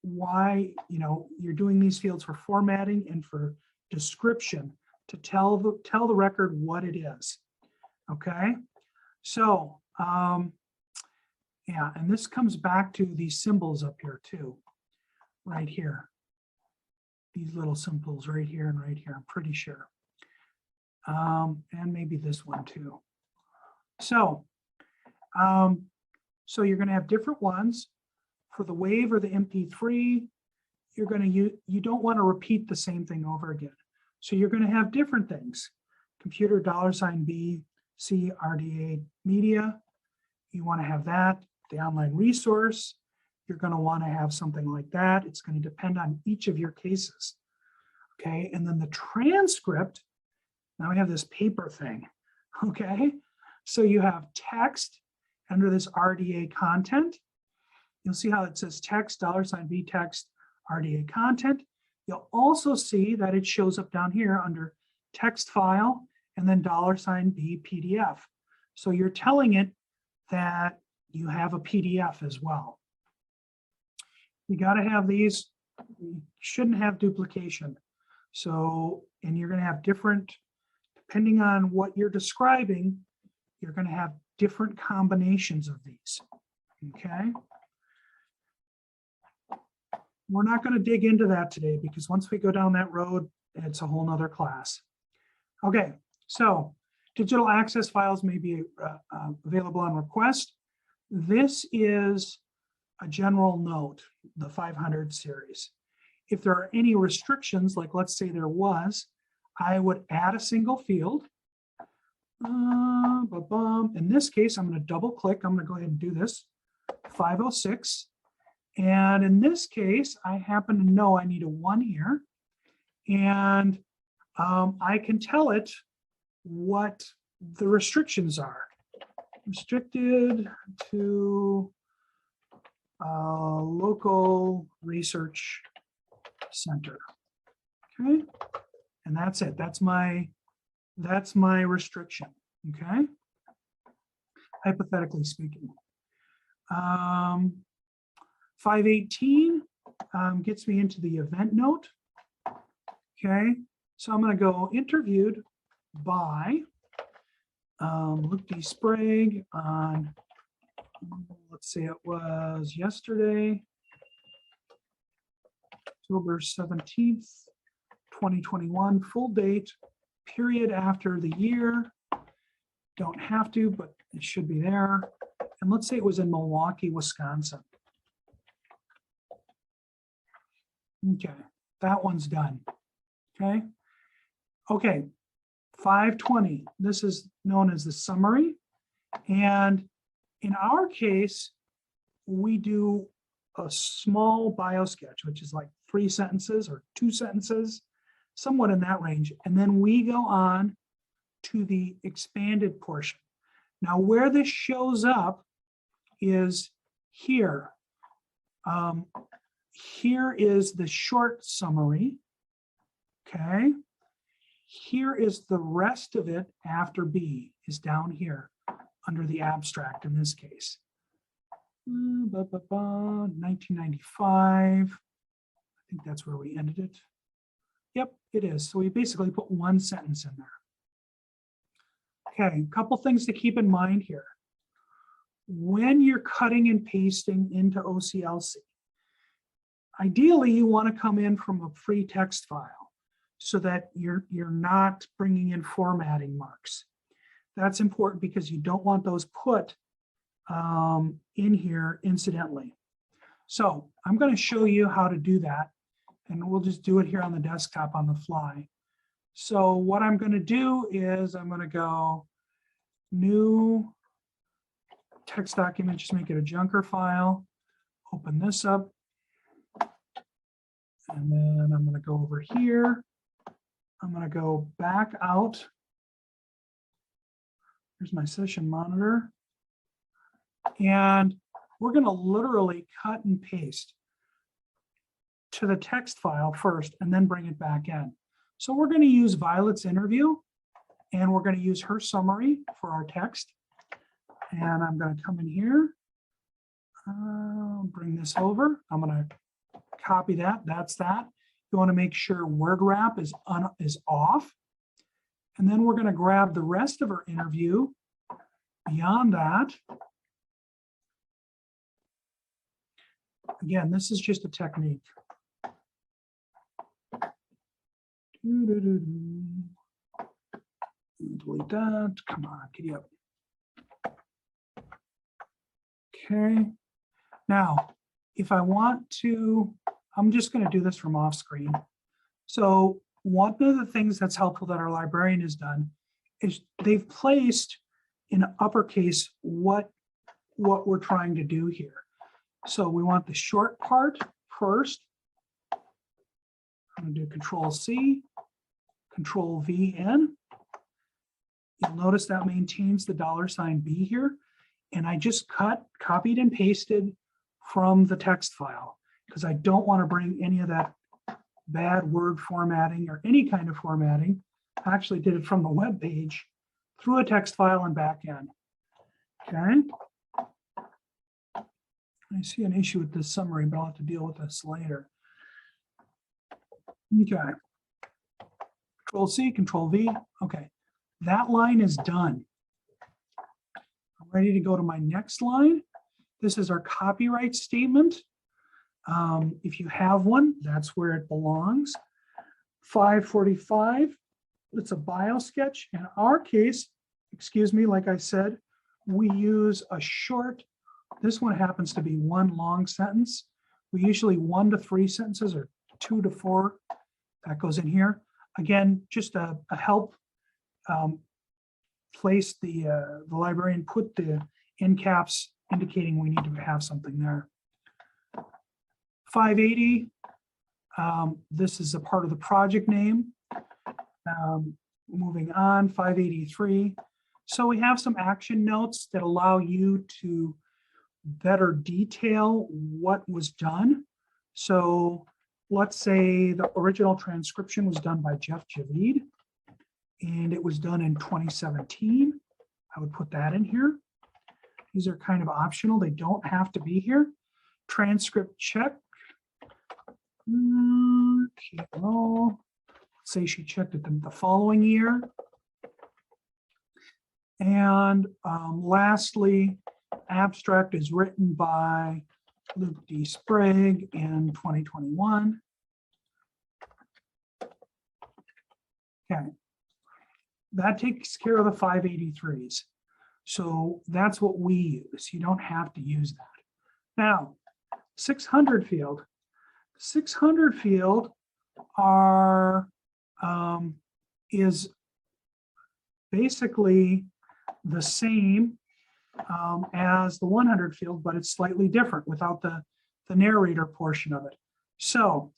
why you're doing these fields for formatting and for description to tell the record what it is. Okay, so yeah, and this comes back to these symbols up here too, right here. These little symbols right here and right here, I'm pretty sure. And maybe this one too. So, so you're going to have different ones for the WAV or the MP3. You don't want to repeat the same thing over again. So you're going to have different things. Computer $B C RDA media. You want to have that. The online resource. You're going to want to have something like that. It's going to depend on each of your cases. Okay, and then the transcript. Now we have this paper thing. Okay, so you have text under this RDA content. You'll see how it says text $B text RDA content. You'll also see that it shows up down here under text file and then $B PDF. So you're telling it that you have a PDF as well. You got to have these. You shouldn't have duplication. So, and you're going to have different, depending on what you're describing, you're going to have different combinations of these. Okay. We're not going to dig into that today because once we go down that road, it's a whole nother class. Okay, so digital access files may be available on request. This is a general note, the 500 series. If there are any restrictions, like let's say there was, I would add a single field. In this case, I'm going to double click. I'm going to go ahead and do this, 506. And in this case, I happen to know I need a 1 here. And I can tell it what the restrictions are. Restricted to local research center. Okay. And that's it. That's my restriction. Okay. Hypothetically speaking. 518 gets me into the event note. Okay, so I'm going to go interviewed by Luke D. Sprague on, let's say it was yesterday, October 17th, 2021, full date, period after the year. Don't have to, but it should be there. And let's say it was in Milwaukee, Wisconsin. Okay, that one's done. Okay. Okay, 520. This is known as the summary. And in our case, we do a small bio sketch, which is like 3 sentences or 2 sentences, somewhat in that range. And then we go on to the expanded portion. Now, where this shows up is here. Here is the short summary. Okay. Here is the rest of it after B is down here under the abstract in this case. 1995. I think that's where we ended it. Yep, it is. So we basically put 1 sentence in there. Okay, a couple things to keep in mind here. When you're cutting and pasting into OCLC, ideally you want to come in from a free text file so that you're not bringing in formatting marks. That's important because you don't want those put in here incidentally. So I'm going to show you how to do that, and we'll just do it here on the desktop on the fly. So what I'm going to do is I'm going to go new text document, just make it a Junker file, open this up, and then I'm going to go over here. I'm going to go back out. Here's my session monitor. And we're going to literally cut and paste to the text file first and then bring it back in. So we're going to use Violet's interview and we're going to use her summary for our text. And I'm going to come in here, bring this over. I'm going to copy that. That's that. You want to make sure word wrap is off. And then we're going to grab the rest of our interview. Beyond that, again, this is just a technique. Delete that. Come on, giddy up. Okay. Now, if I want to, I'm just going to do this from off screen. So one of the things that's helpful that our librarian has done is they've placed in uppercase what we're trying to do here. So we want the short part first. I'm going to do Control-C, Control-V in. You'll notice that maintains the $B here. And I just copied and pasted from the text file because I don't want to bring any of that bad word formatting or any kind of formatting. I actually did it from the web page through a text file and back in. Okay. I see an issue with this summary, but I'll have to deal with this later. Okay. Control-C, Control-V. Okay. That line is done. I'm ready to go to my next line. This is our copyright statement. If you have one, that's where it belongs. 545, it's a bio sketch. In our case, excuse me, like I said, we use a short, this one happens to be 1 long sentence. We usually 1 to 3 sentences or 2 to 4, that goes in here. Again, just a help place the librarian put the end caps indicating we need to have something there. 580, this is a part of the project name. Moving on, 583. So we have some action notes that allow you to better detail what was done. So let's say the original transcription was done by Jeff Javid, and it was done in 2017. I would put that in here. These are kind of optional. They don't have to be here. Transcript check. Okay, well, let's say she checked it the following year. And lastly, abstract is written by Luke D. Sprague in 2021. Okay, that takes care of the 583s. So that's what we use. You don't have to use that. Now, 600 field. 600 field is basically the same as the 100 field, but it's slightly different without the narrator portion of it. So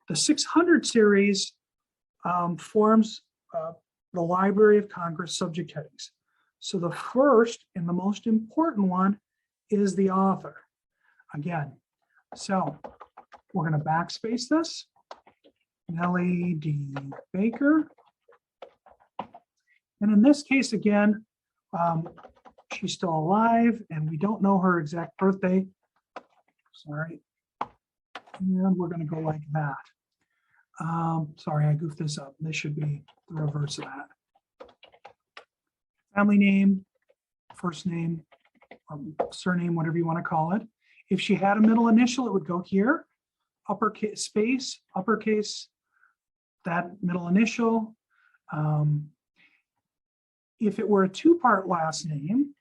the 600 series forms the Library of Congress subject headings. So the first and the most important one is the author. Again, so we're going to backspace this. Nellie D. Baker. And in this case, again, she's still alive and we don't know her exact birthday. Sorry. And we're going to go like that. Sorry, I goofed this up. This should be the reverse of that. Family name, first name, or surname, whatever you want to call it. If she had a middle initial, it would go here, uppercase space, uppercase, that middle initial. If it were a two-part last name,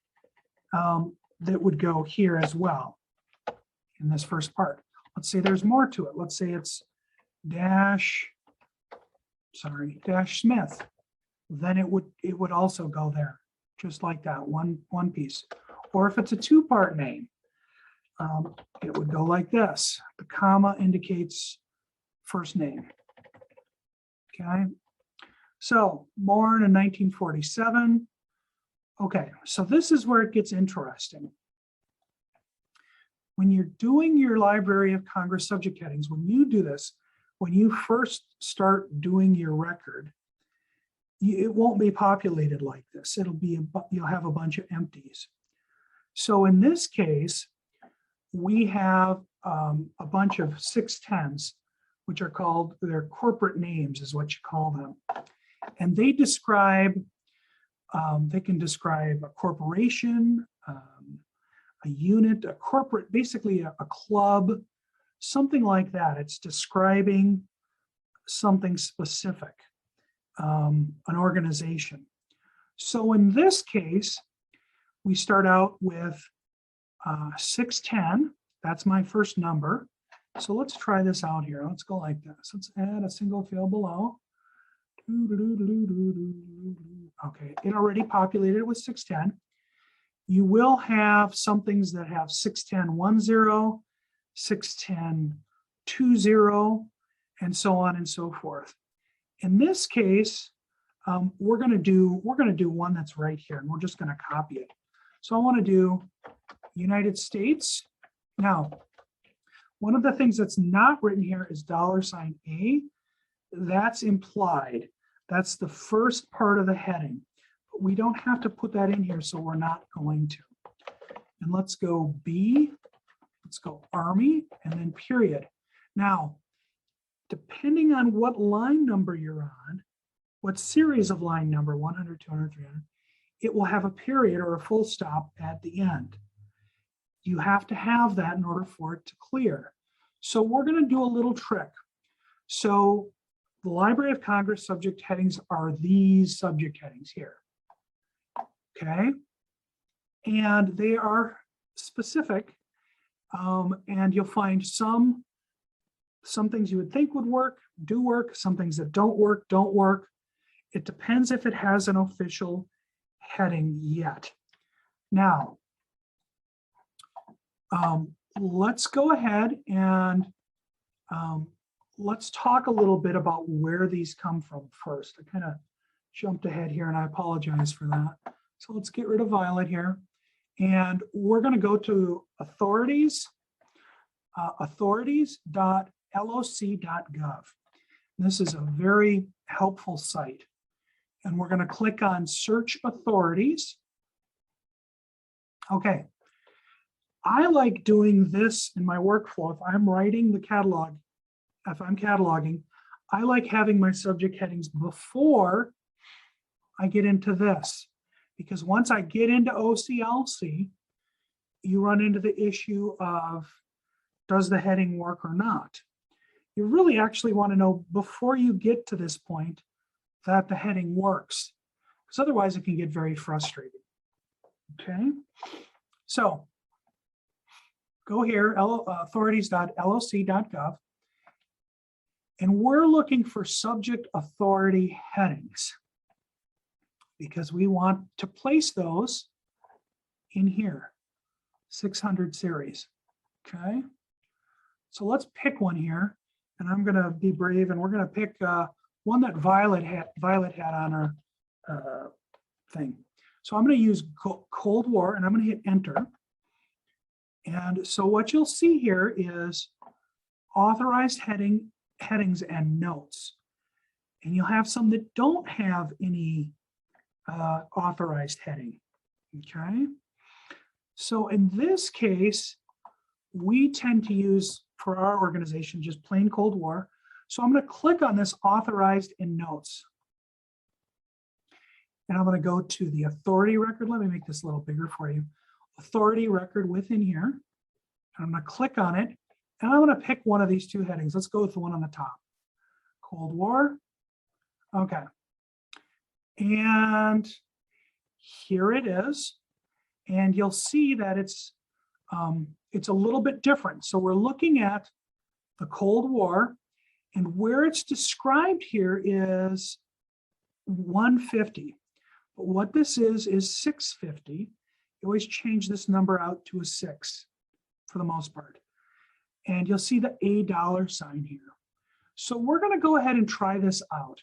that would go here as well in this first part. Let's say there's more to it. Let's say it's Dash Smith. Then it would also go there, just like that, one piece. Or if it's a two-part name, it would go like this. The comma indicates first name. Okay. So born in 1947. Okay, so this is where it gets interesting. When you're doing your Library of Congress subject headings, when you do this, when you first start doing your record, it won't be populated like this. You'll have a bunch of empties. So in this case, we have a bunch of 610s, which are called, their corporate names is what you call them. And they describe, they can describe a corporation, a unit, a corporate, basically a club, something like that. It's describing something specific, an organization. So in this case, we start out with 610. That's my first number. So let's try this out here. Let's go like this. Let's add a single field below. Okay, it already populated with 610. You will have some things that have 61010, 61020, and so on and so forth. In this case, we're going to do one that's right here, and we're just going to copy it. So I want to do United States. Now, one of the things that's not written here is $A. That's implied. That's the first part of the heading. But we don't have to put that in here, so we're not going to. And let's go B, let's go Army, and then period. Now, depending on what line number you're on, what series of line number, 100, 200, 300, it will have a period or a full stop at the end. You have to have that in order for it to clear. So we're going to do a little trick. So the Library of Congress subject headings are these subject headings here. Okay. And they are specific. And you'll find some things you would think would work, do work, some things that don't work, don't work. It depends if it has an official heading yet. Now, let's go ahead and let's talk a little bit about where these come from first. I kind of jumped ahead here and I apologize for that. So let's get rid of Violet here. And we're going to go to authorities, authorities.loc.gov. This is a very helpful site. And we're going to click on search authorities. Okay. I like doing this in my workflow. If I'm writing the catalog, if I'm cataloging, I like having my subject headings before I get into this. Because once I get into OCLC, you run into the issue of, does the heading work or not? You really actually want to know before you get to this point that the heading works, because otherwise it can get very frustrating. Okay, so go here, authorities.loc.gov, and we're looking for subject authority headings because we want to place those in here, 600 series. Okay, so let's pick one here, and I'm going to be brave, and we're going to pick one that Violet had on her thing. So I'm going to use Cold War, and I'm going to hit enter. And so what you'll see here is authorized headings and notes. And you'll have some that don't have any authorized heading. Okay. So in this case, we tend to use, for our organization, just plain Cold War. So I'm going to click on this authorized in notes. And I'm going to go to the authority record. Let me make this a little bigger for you. Authority record within here. And I'm going to click on it. And I'm going to pick one of these two headings. Let's go with the one on the top. Cold War. Okay. And here it is. And you'll see that it's a little bit different. So we're looking at the Cold War, and where it's described here is 150. But what this is 650. You always change this number out to a 6 for the most part. And you'll see the $a sign here. So we're going to go ahead and try this out.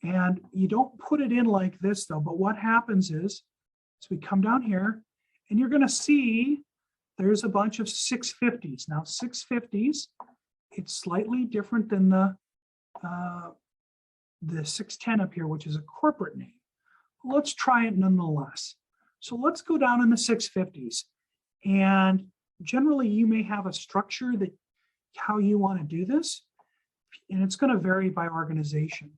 And you don't put it in like this though, but what happens is we come down here and you're going to see there's a bunch of 650s. Now 650s, it's slightly different than the 610 up here, which is a corporate name. Let's try it nonetheless. So let's go down in the 650s. And generally you may have a structure that how you want to do this, and it's going to vary by organization.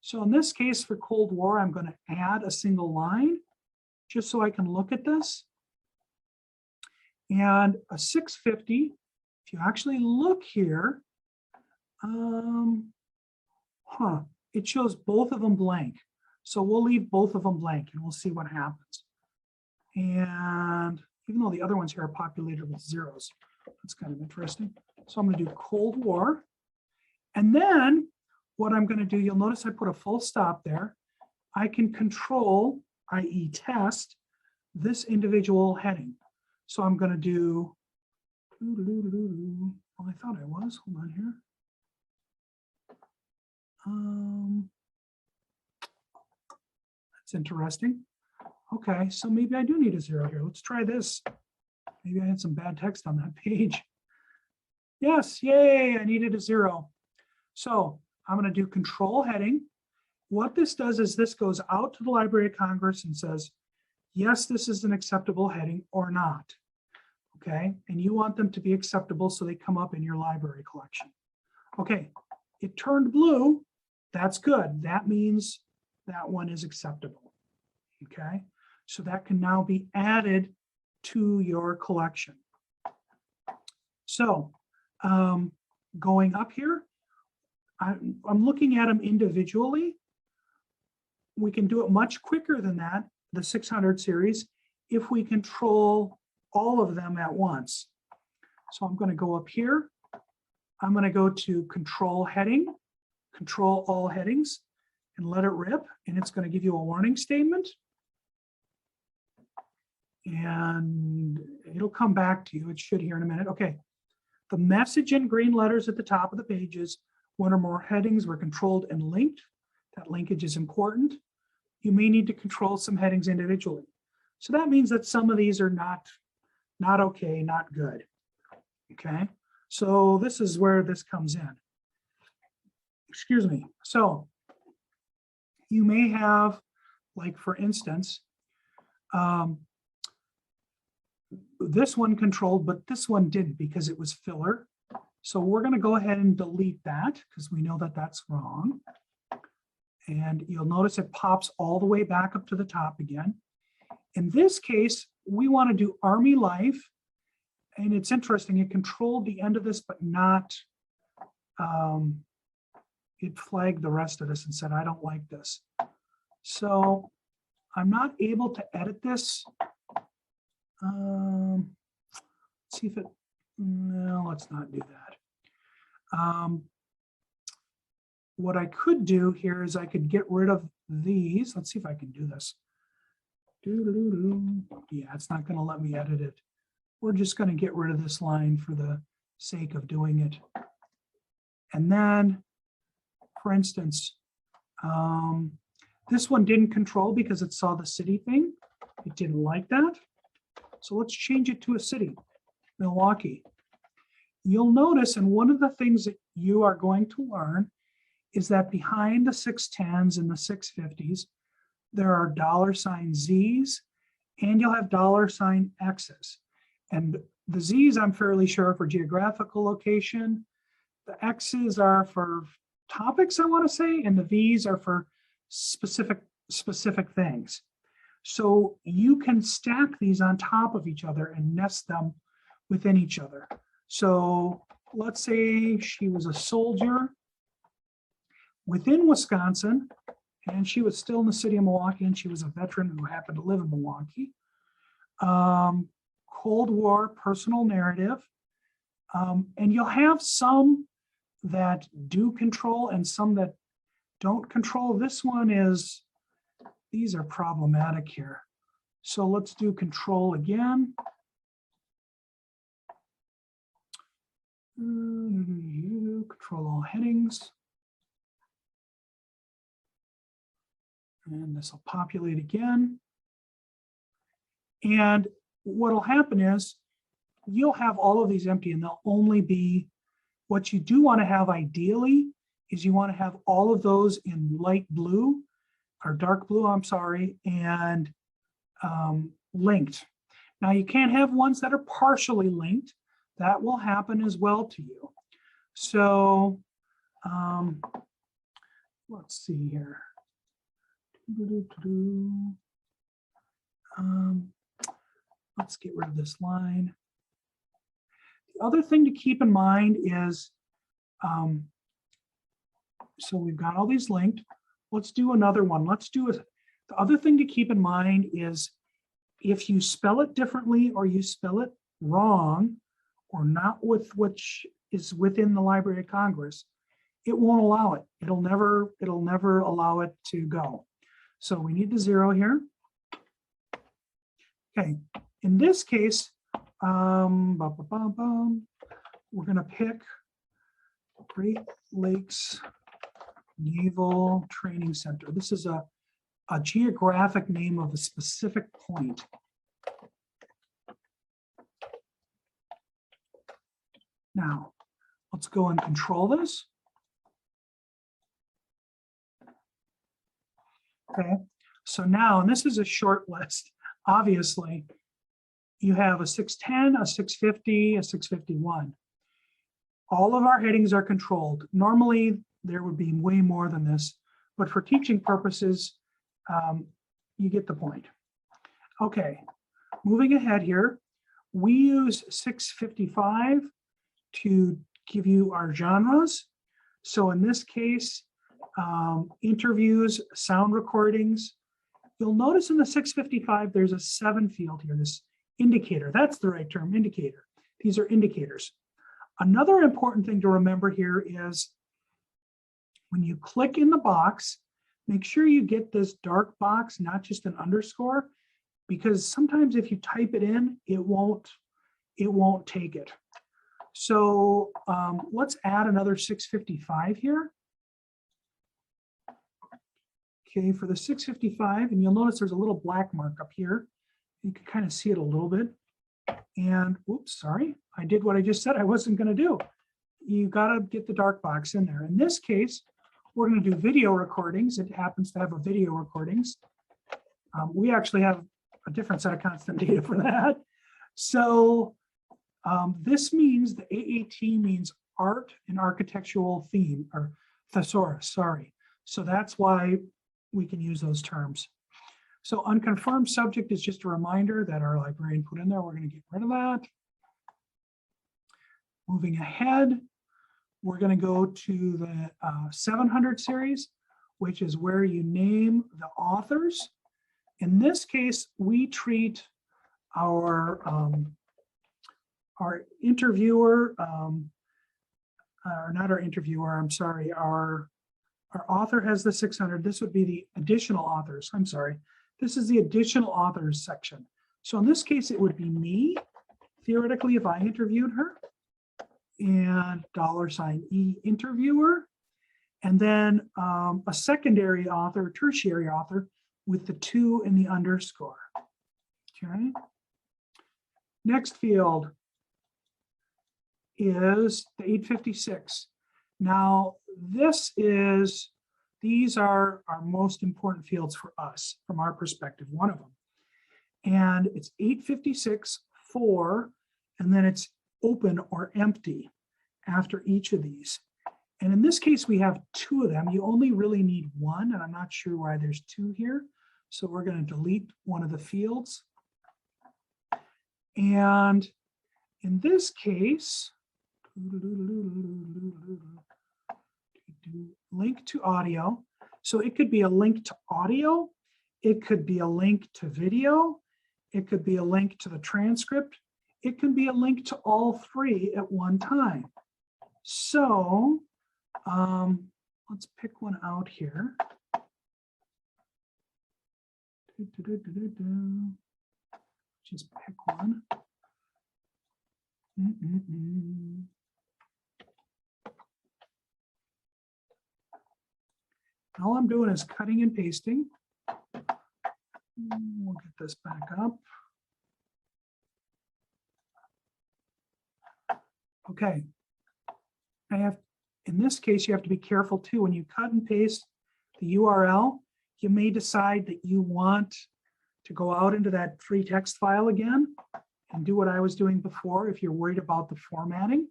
So in this case for Cold War, I'm going to add a single line just so I can look at this. And a 650, if you actually look here, it shows both of them blank. So we'll leave both of them blank and we'll see what happens. And even though the other ones here are populated with zeros, that's kind of interesting. So I'm going to do Cold War. And then what I'm going to do, you'll notice I put a full stop there. I can control, i.e. test, this individual heading. So I'm going to do, well, I thought I was, hold on here. That's interesting. Okay, so maybe I do need a 0 here. Let's try this. Maybe I had some bad text on that page. Yes, yay, I needed a 0. So I'm going to do control heading. What this does is this goes out to the Library of Congress and says, yes, this is an acceptable heading or not. Okay, and you want them to be acceptable so they come up in your library collection. Okay, it turned blue. That's good. That means that one is acceptable. Okay, so that can now be added to your collection. So going up here, I'm looking at them individually. We can do it much quicker than that, the 600 series, if we control all of them at once. So I'm going to go up here. I'm going to go to control heading, control all headings, and let it rip. And it's going to give you a warning statement. And it'll come back to you. It should here in a minute. Okay. The message in green letters at the top of the page is one or more headings were controlled and linked. That linkage is important. You may need to control some headings individually. So that means that some of these are not okay, not good. Okay, so this is where this comes in. Excuse me. So you may have, like for instance, this one controlled, but this one didn't because it was filler. So we're going to go ahead and delete that because we know that that's wrong. And you'll notice it pops all the way back up to the top again. In this case, we want to do Army Life. And it's interesting, it controlled the end of this, but not, it flagged the rest of this and said, I don't like this. So I'm not able to edit this Let's see if it, no, let's not do that. What I could do here is I could get rid of these. Let's see if I can do this. Yeah, it's not going to let me edit it. We're just going to get rid of this line for the sake of doing it. And then, for instance, this one didn't control because it saw the city thing. It didn't like that. So let's change it to a city, Milwaukee. You'll notice, and one of the things that you are going to learn is that behind the 610s and the 650s, there are $Z's and you'll have $X's. And the Z's, I'm fairly sure, for geographical location. The X's are for topics, I want to say, and the V's are for specific things. So you can stack these on top of each other and nest them within each other. So let's say she was a soldier within Wisconsin, and she was still in the city of Milwaukee, and she was a veteran who happened to live in Milwaukee. Cold War personal narrative. And you'll have some that do control and some that don't control. This one is, these are problematic here. So let's do control again. Control all headings. And this will populate again. And what will happen is you'll have all of these empty and they'll only be, what you do want to have ideally is you want to have all of those in light blue or dark blue, I'm sorry, and linked. Now you can't have ones that are partially linked. That will happen as well to you. So let's see here. Let's get rid of this line. The other thing to keep in mind is, so we've got all these linked. Let's do another one. Let's do it. The other thing to keep in mind is if you spell it differently or you spell it wrong or not with which is within the Library of Congress, it won't allow it. It'll never allow it to go. So we need the 0 here. Okay, in this case, we're going to pick Great Lakes Naval Training Center. This is a geographic name of a specific point. Now, let's go and control this. Okay, so now, and this is a short list, obviously, you have a 610, a 650, a 651. All of our headings are controlled. Normally, there would be way more than this, but for teaching purposes, you get the point. Okay, moving ahead here, we use 655 to give you our genres. So in this case, interviews, sound recordings. You'll notice in the 655, there's a 7 field here, this indicator. That's the right term, indicator. These are indicators. Another important thing to remember here is when you click in the box, make sure you get this dark box, not just an underscore, because sometimes if you type it in, it won't take it. So let's add another 655 here. Okay, for the 655, and you'll notice there's a little black mark up here. You can kind of see it a little bit. And oops, sorry, I did what I just said I wasn't going to do. You got to get the dark box in there. In this case, we're going to do video recordings. It happens to have a video recordings. We actually have a different set of constant data for that. So this means the AAT means art and architectural theme, or thesaurus, sorry. So that's why we can use those terms. So unconfirmed subject is just a reminder that our librarian put in there. We're going to get rid of that. Moving ahead, we're going to go to the 700 series, which is where you name the authors. In this case, we treat our interviewer, or not our interviewer, I'm sorry, our author has the 600. This would be the additional authors. I'm sorry. This is the additional authors section. So in this case, it would be me, theoretically, if I interviewed her, and $E interviewer, and then a secondary author, tertiary author with the 2 and the underscore. Okay. Next field is the 856. Now, these are our most important fields for us from our perspective, one of them. And it's 856, 4, and then it's open or empty after each of these. And in this case, we have 2 of them. You only really need 1, and I'm not sure why there's 2 here. So we're going to delete one of the fields. And in this case, link to audio. So it could be a link to audio. It could be a link to video. It could be a link to the transcript. It can be a link to all 3 at one time. So let's pick one out here. Just pick one. All I'm doing is cutting and pasting. We'll get this back up. Okay. In this case, you have to be careful too. When you cut and paste the URL, you may decide that you want to go out into that free text file again and do what I was doing before if you're worried about the formatting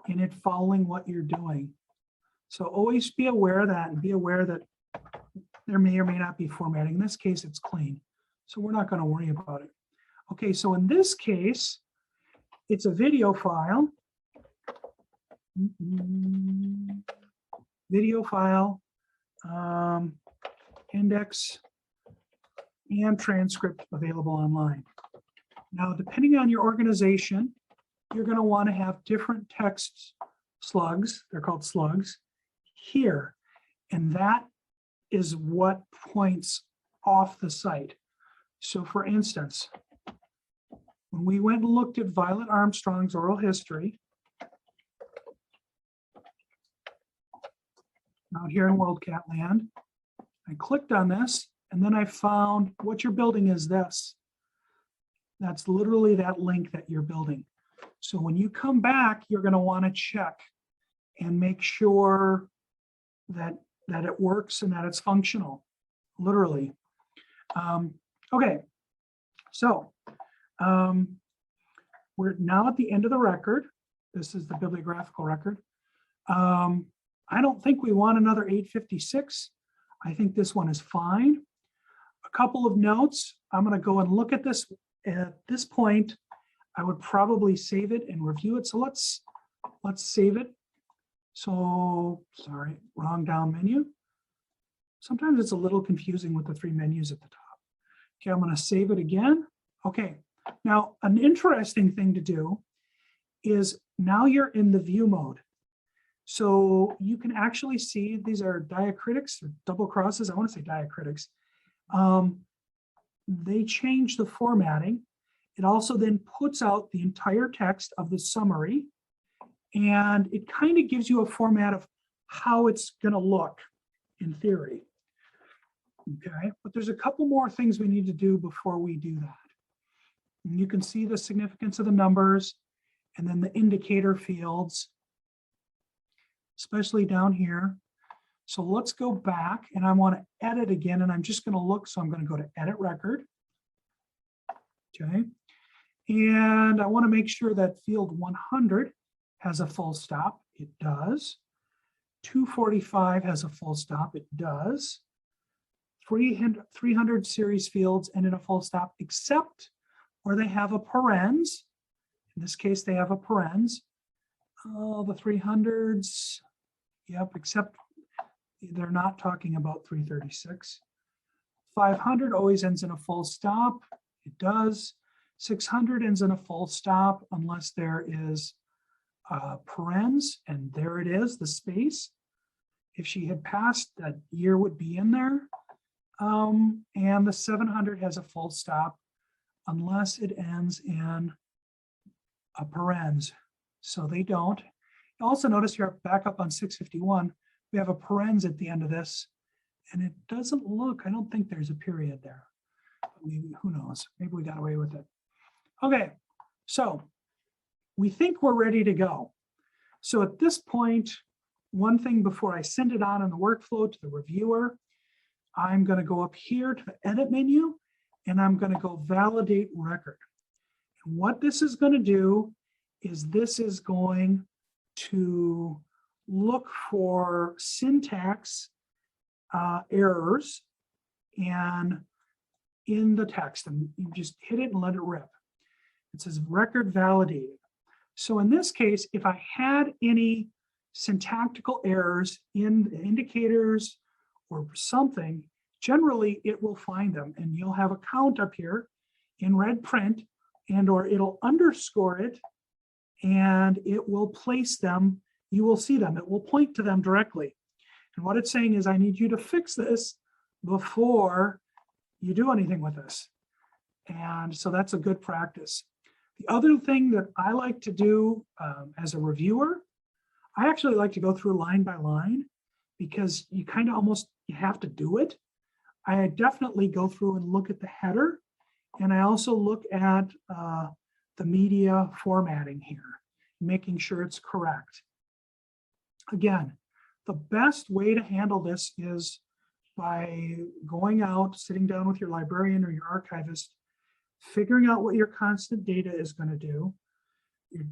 and it following what you're doing. So always be aware of that and be aware that there may or may not be formatting. In this case, it's clean. So we're not going to worry about it. Okay, so in this case, it's a video file. Video file, index, and transcript available online. Now, depending on your organization, you're going to want to have different text slugs, they're called slugs, here. And that is what points off the site. So for instance, when we went and looked at Violet Armstrong's oral history, out here in Worldcat land, I clicked on this, and then I found what you're building is this. That's literally that link that you're building. So when you come back, you're going to want to check and make sure that it works and that it's functional, literally. Okay, so we're now at the end of the record. This is the bibliographical record. I don't think we want another 856. I think this one is fine. A couple of notes. I'm going to go and look at this. At this point, I would probably save it and review it. So let's save it. So, sorry, wrong down menu. Sometimes it's a little confusing with the 3 menus at the top. Okay, I'm going to save it again. Okay, now an interesting thing to do is now you're in the view mode. So you can actually see these are diacritics or double crosses. I want to say diacritics. They change the formatting. It also then puts out the entire text of the summary. And it kind of gives you a format of how it's going to look in theory. Okay, but there's a couple more things we need to do before we do that. And you can see the significance of the numbers and then the indicator fields, especially down here. So let's go back and I want to edit again, and I'm just going to look. So I'm going to go to edit record. Okay. And I want to make sure that field 100 has a full stop. It does. 245 has a full stop. It does. 300 series fields end in a full stop, except where they have a parens. In this case, they have a parens. The 300s, yep, except they're not talking about 336. 500 always ends in a full stop. It does. 600 ends in a full stop unless there is parens, and there it is, the space. If she had passed, that year would be in there. And the 700 has a full stop unless it ends in a parens. So they don't. Also notice here, back up on 651, we have a parens at the end of this, and it doesn't look, I don't think there's a period there. Maybe, who knows? Maybe we got away with it. Okay, so we think we're ready to go. So at this point, one thing before I send it on in the workflow to the reviewer, I'm going to go up here to the edit menu, and I'm going to go validate record. And what this is going to do is this is going to look for syntax errors and in the text, and you just hit it and let it rip. It says record validated. So in this case, if I had any syntactical errors in the indicators or something, generally it will find them, and you'll have a count up here in red print, and or it'll underscore it and it will place them. You will see them. It will point to them directly. And what it's saying is, I need you to fix this before you do anything with this. And so that's a good practice. The other thing that I like to do as a reviewer, I actually like to go through line by line, because you kind of almost, you have to do it. I definitely go through and look at the header, and I also look at the media formatting here, making sure it's correct. Again, the best way to handle this is by going out, sitting down with your librarian or your archivist, figuring out what your constant data is going to do. You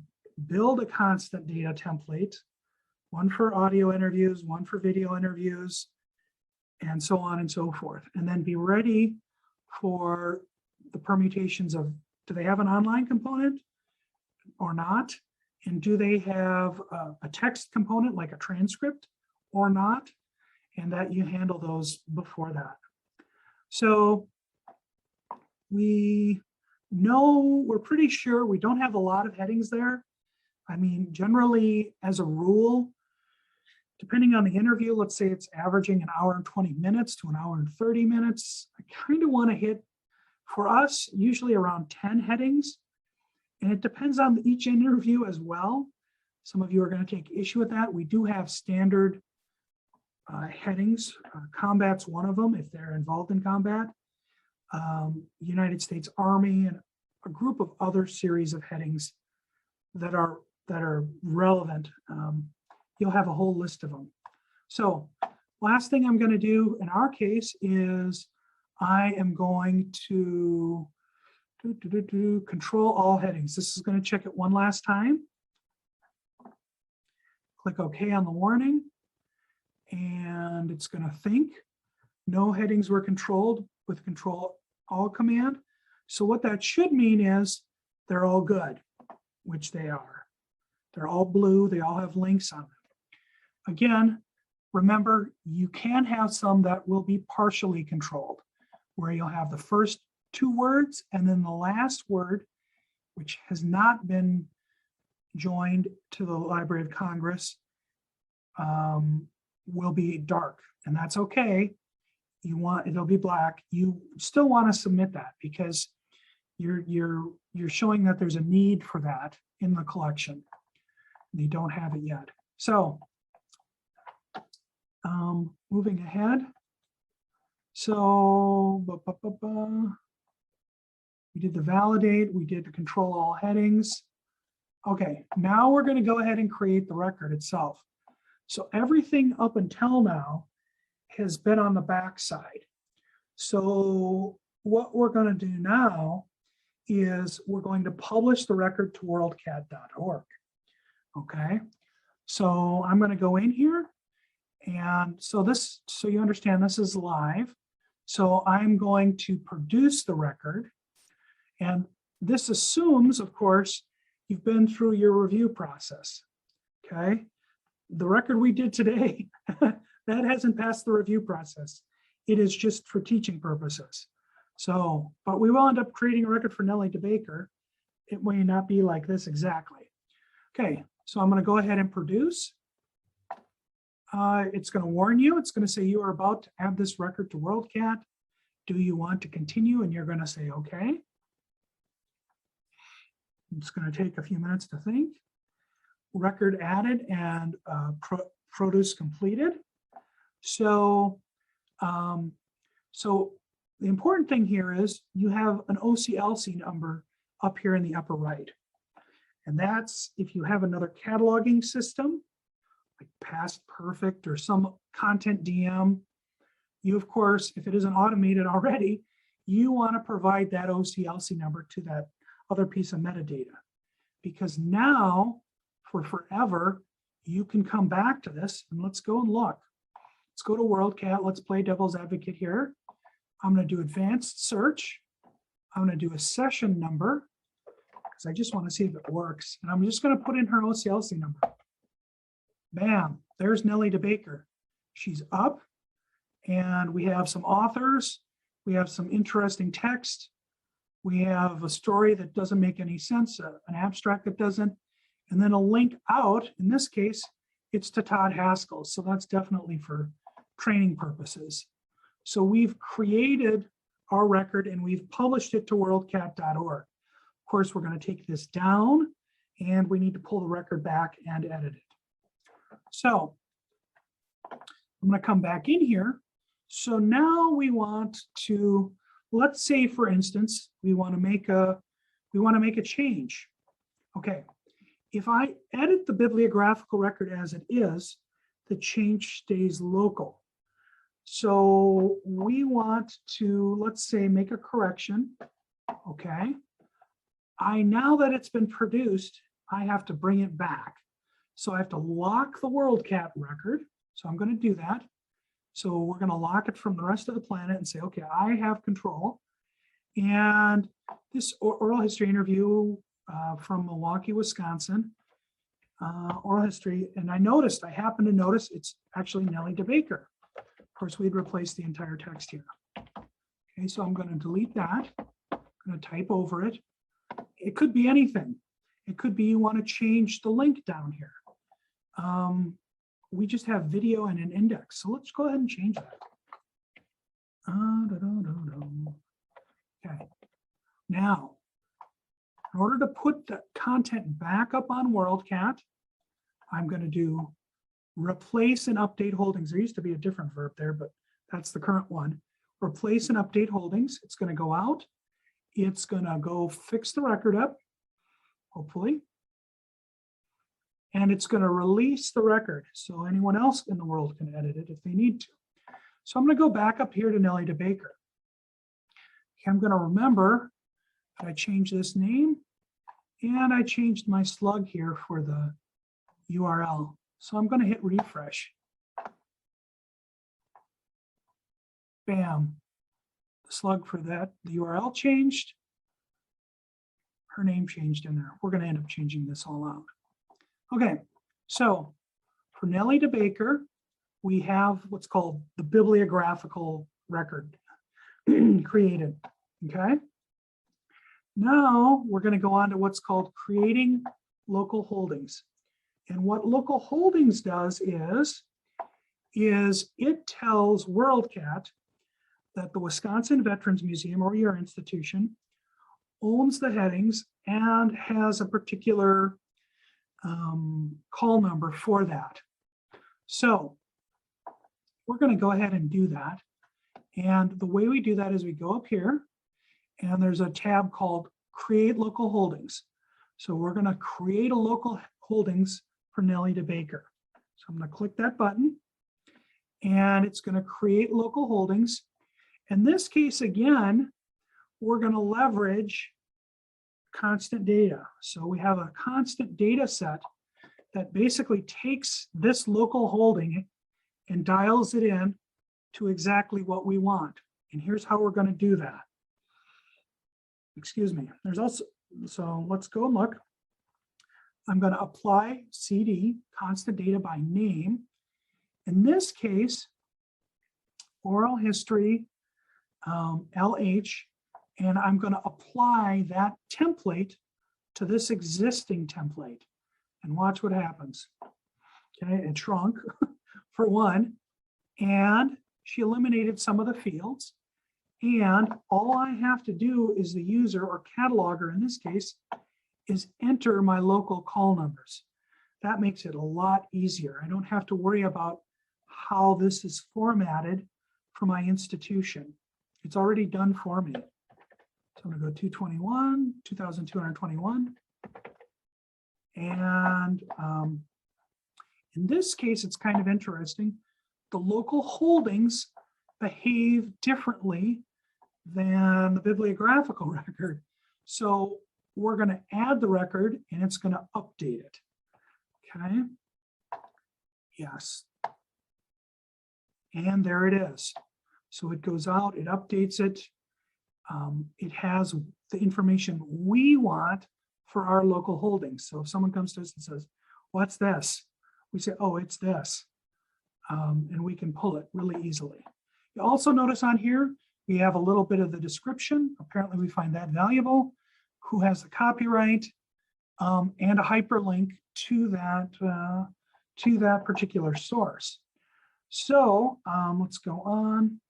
build a constant data template, one for audio interviews, one for video interviews, and so on and so forth. And then be ready for the permutations of, do they have an online component or not? And do they have a text component like a transcript or not? And that you handle those before that. So we know, we're pretty sure we don't have a lot of headings there. I mean, generally, as a rule, depending on the interview, let's say it's averaging an hour and 20 minutes to an hour and 30 minutes. I kind of want to hit, for us, usually around 10 headings. And it depends on each interview as well. Some of you are going to take issue with that. We do have standard headings. Combat's one of them if they're involved in combat. United States Army, and a group of other series of headings that are relevant. You'll have a whole list of them. So last thing I'm going to do in our case is I am going to control all headings. This is going to check it one last time. Click OK on the warning, and it's going to think. No headings were controlled with Control All command. So what that should mean is they're all good, which they are. They're all blue. They all have links on them. Again, remember, you can have some that will be partially controlled, where you'll have the first two words and then the last word, which has not been joined to the Library of Congress, will be dark, and that's okay. It'll be black. You still want to submit that because you're showing that there's a need for that in the collection. They don't have it yet. So moving ahead. So we did the validate, we did the control all headings. Okay, now we're going to go ahead and create the record itself. So everything up until now has been on the back side. So what we're going to do now is we're going to publish the record to worldcat.org. Okay, so I'm going to go in here, and so you understand this is live. So I'm going to produce the record, and this assumes, of course, you've been through your review process. Okay, the record we did today, that hasn't passed the review process. It is just for teaching purposes. So, but we will end up creating a record for Nellie DeBaker. It may not be like this exactly. Okay, so I'm going to go ahead and produce. It's going to warn you. It's going to say you are about to add this record to Worldcat. Do you want to continue? And you're going to say, okay. It's going to take a few minutes to think. Record added and produce completed. So, so the important thing here is you have an OCLC number up here in the upper right. And that's if you have another cataloging system, like Past Perfect or some content DM, you, of course, if it isn't automated already, you want to provide that OCLC number to that other piece of metadata. Because now, for forever, you can come back to this, and let's go and look. Let's go to Worldcat. Let's play devil's advocate here. I'm going to do advanced search. I'm going to do a session number because I just want to see if it works. And I'm just going to put in her OCLC number. Bam, there's Nellie DeBaker. She's up, and we have some authors. We have some interesting text. We have a story that doesn't make any sense, an abstract that doesn't, and then a link out. In this case, it's to Todd Haskell. So that's definitely for training purposes. So we've created our record and we've published it to worldcat.org. Of course, we're going to take this down and we need to pull the record back and edit it. So I'm going to come back in here. So now we want to, let's say, for instance, we want to make a change. Okay, if I edit the bibliographical record as it is, the change stays local. So we want to, let's say, make a correction. Okay, now that it's been produced, I have to bring it back. So I have to lock the Worldcat record. So I'm going to do that. So we're going to lock it from the rest of the planet and say, okay, I have control. And this oral history interview from Milwaukee, Wisconsin, oral history. And I happened to notice it's actually Nellie DeBaker. Of course, we'd replace the entire text here. Okay, so I'm going to delete that. I'm going to type over it. It could be anything. It could be you want to change the link down here. We just have video and an index. So let's go ahead and change that. Okay. Now, in order to put the content back up on Worldcat, I'm going to do replace and update holdings. There used to be a different verb there, but that's the current one. Replace and update holdings. It's going to go out. It's going to go fix the record up, hopefully. And it's going to release the record so anyone else in the world can edit it if they need to. So I'm going to go back up here to Nellie DeBaker. I'm going to remember that I changed this name and I changed my slug here for the URL. So I'm going to hit refresh. Bam. The slug for that, the URL changed. Her name changed in there. We're going to end up changing this all out. Okay, so for Nellie DeBaker, we have what's called the bibliographical record created. Okay. Now we're going to go on to what's called creating local holdings. And what local holdings does is it tells Worldcat that the Wisconsin Veterans Museum or your institution owns the headings and has a particular call number for that. So we're going to go ahead and do that. And the way we do that is we go up here and there's a tab called Create Local Holdings. So we're going to create a local holdings for Nellie DeBaker. So I'm going to click that button and it's going to create local holdings. In this case, again, we're going to leverage constant data. So we have a constant data set that basically takes this local holding and dials it in to exactly what we want. And here's how we're going to do that. Excuse me. There's also, so let's go and look. I'm going to apply CD, constant data by name. In this case, oral history LH, and I'm going to apply that template to this existing template and watch what happens. Okay, it shrunk for one, and she eliminated some of the fields. And all I have to do is the user or cataloger in this case is enter my local call numbers. That makes it a lot easier. I don't have to worry about how this is formatted for my institution. It's already done for me. So I'm going to go 221, 2,221. And in this case, it's kind of interesting. The local holdings behave differently than the bibliographical record. So we're going to add the record and it's going to update it. Okay. Yes. And there it is. So it goes out, it updates it. It has the information we want for our local holdings. So if someone comes to us and says, what's this? We say, oh, it's this. And we can pull it really easily. You also notice on here, we have a little bit of the description. Apparently we find that valuable. Who has the copyright, and a hyperlink to that particular source. So let's go on.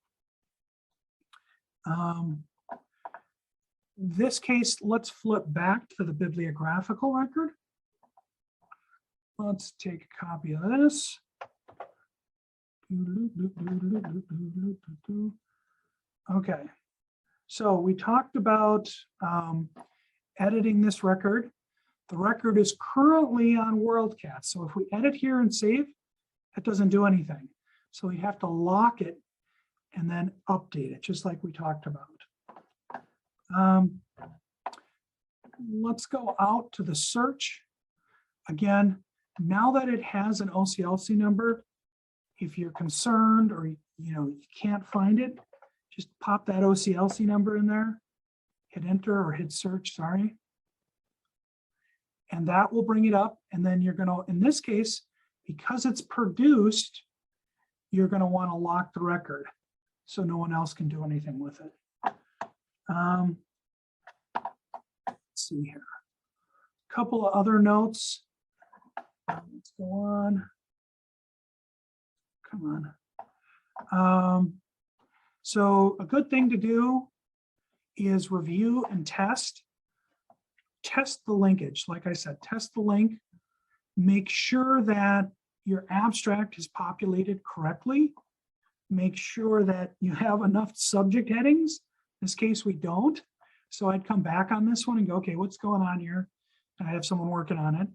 This case, let's flip back to the bibliographical record. Let's take a copy of this. Okay, so we talked about editing this record. The record is currently on Worldcat. So if we edit here and save, it doesn't do anything. So we have to lock it and then update it, just like we talked about. Let's go out to the search. Again, now that it has an OCLC number, if you're concerned or you can't find it, just pop that OCLC number in there, hit enter or hit search, sorry. And that will bring it up. And then you're going to, in this case, because it's produced, you're going to want to lock the record so no one else can do anything with it. Let's see here. A couple of other notes. Let's go on. Come on. So a good thing to do is review and test. Test the linkage. Like I said, test the link. Make sure that your abstract is populated correctly. Make sure that you have enough subject headings. In this case, we don't. So I'd come back on this one and go, okay, what's going on here? And I have someone working on it.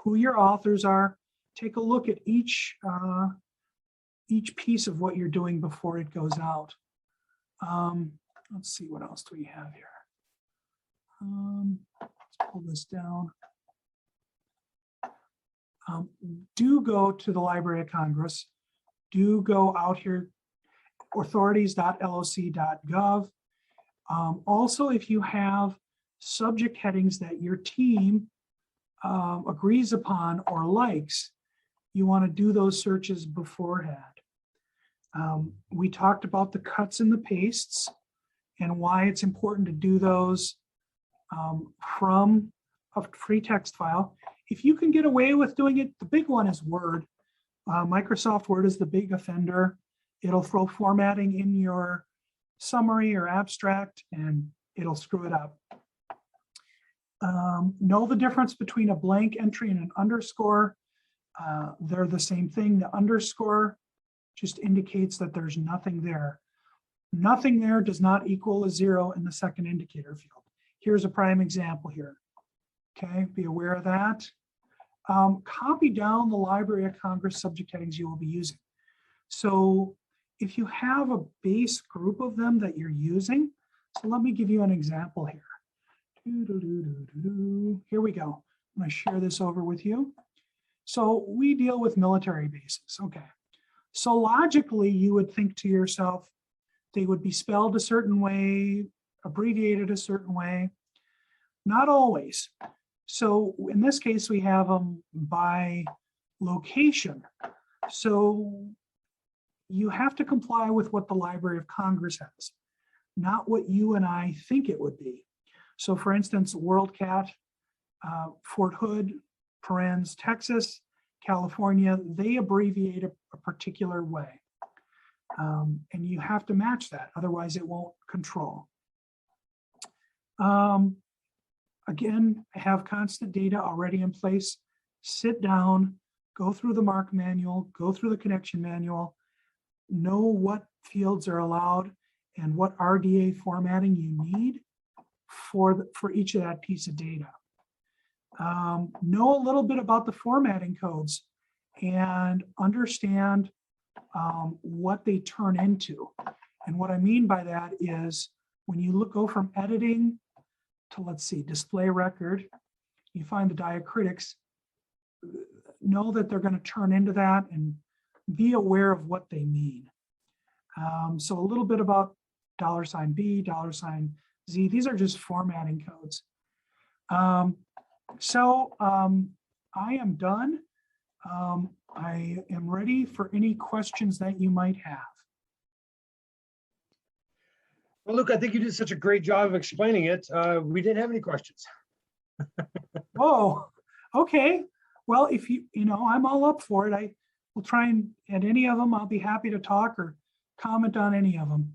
Who your authors are. Take a look at each piece of what you're doing before it goes out. Let's see, what else do we have here? Let's pull this down. Do go to the Library of Congress. Do go out here, authorities.loc.gov. Also, if you have subject headings that your team agrees upon or likes, you want to do those searches beforehand. We talked about the cuts and the pastes and why it's important to do those from a free text file. If you can get away with doing it, the big one is Word. Microsoft Word is the big offender. It'll throw formatting in your summary or abstract and it'll screw it up. Know the difference between a blank entry and an underscore. They're the same thing. The underscore just indicates that there's nothing there. Nothing there does not equal a 0 in the second indicator field. Here's a prime example here. Okay, be aware of that. Copy down the Library of Congress subject headings you will be using. So if you have a base group of them that you're using, so let me give you an example here. Here we go. I'm going to share this over with you. So we deal with military bases. Okay. So logically, you would think to yourself, they would be spelled a certain way, abbreviated a certain way. Not always. So in this case, we have them by location. So you have to comply with what the Library of Congress has, not what you and I think it would be. So for instance, Worldcat, Fort Hood, parens, Texas, California, they abbreviate a particular way. And you have to match that, otherwise it won't control. Again, I have constant data already in place. Sit down, go through the MARC manual, go through the connection manual, know what fields are allowed and what RDA formatting you need for each of that piece of data. Know a little bit about the formatting codes and understand what they turn into. And what I mean by that is when you go from editing to, let's see, display record, you find the diacritics, know that they're going to turn into that and be aware of what they mean. So a little bit about $B, $Z, these are just formatting codes. I am done. I am ready for any questions that you might have. Well, Luke, I think you did such a great job of explaining it. We didn't have any questions. Oh, okay. Well, if I'm all up for it. I will try and at any of them, I'll be happy to talk or comment on any of them.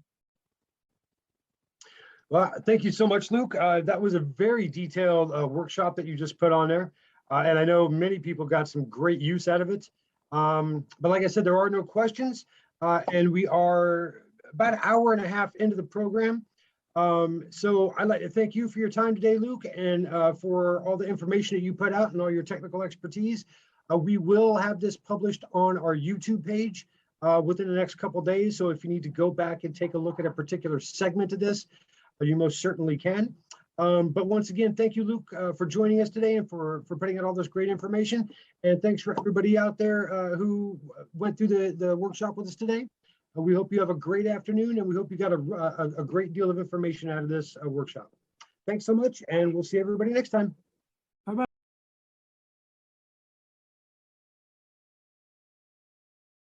Well, thank you so much, Luke. That was a very detailed workshop that you just put on there. And I know many people got some great use out of it. But like I said, there are no questions. And we are about an hour and a half into the program. So I'd like to thank you for your time today, Luke, and for all the information that you put out and all your technical expertise. We will have this published on our YouTube page within the next couple of days. So if you need to go back and take a look at a particular segment of this, you most certainly can. But once again, thank you, Luke, for joining us today and for putting out all this great information. And thanks for everybody out there who went through the workshop with us today. We hope you have a great afternoon, and we hope you got a great deal of information out of this workshop. Thanks so much, and we'll see everybody next time.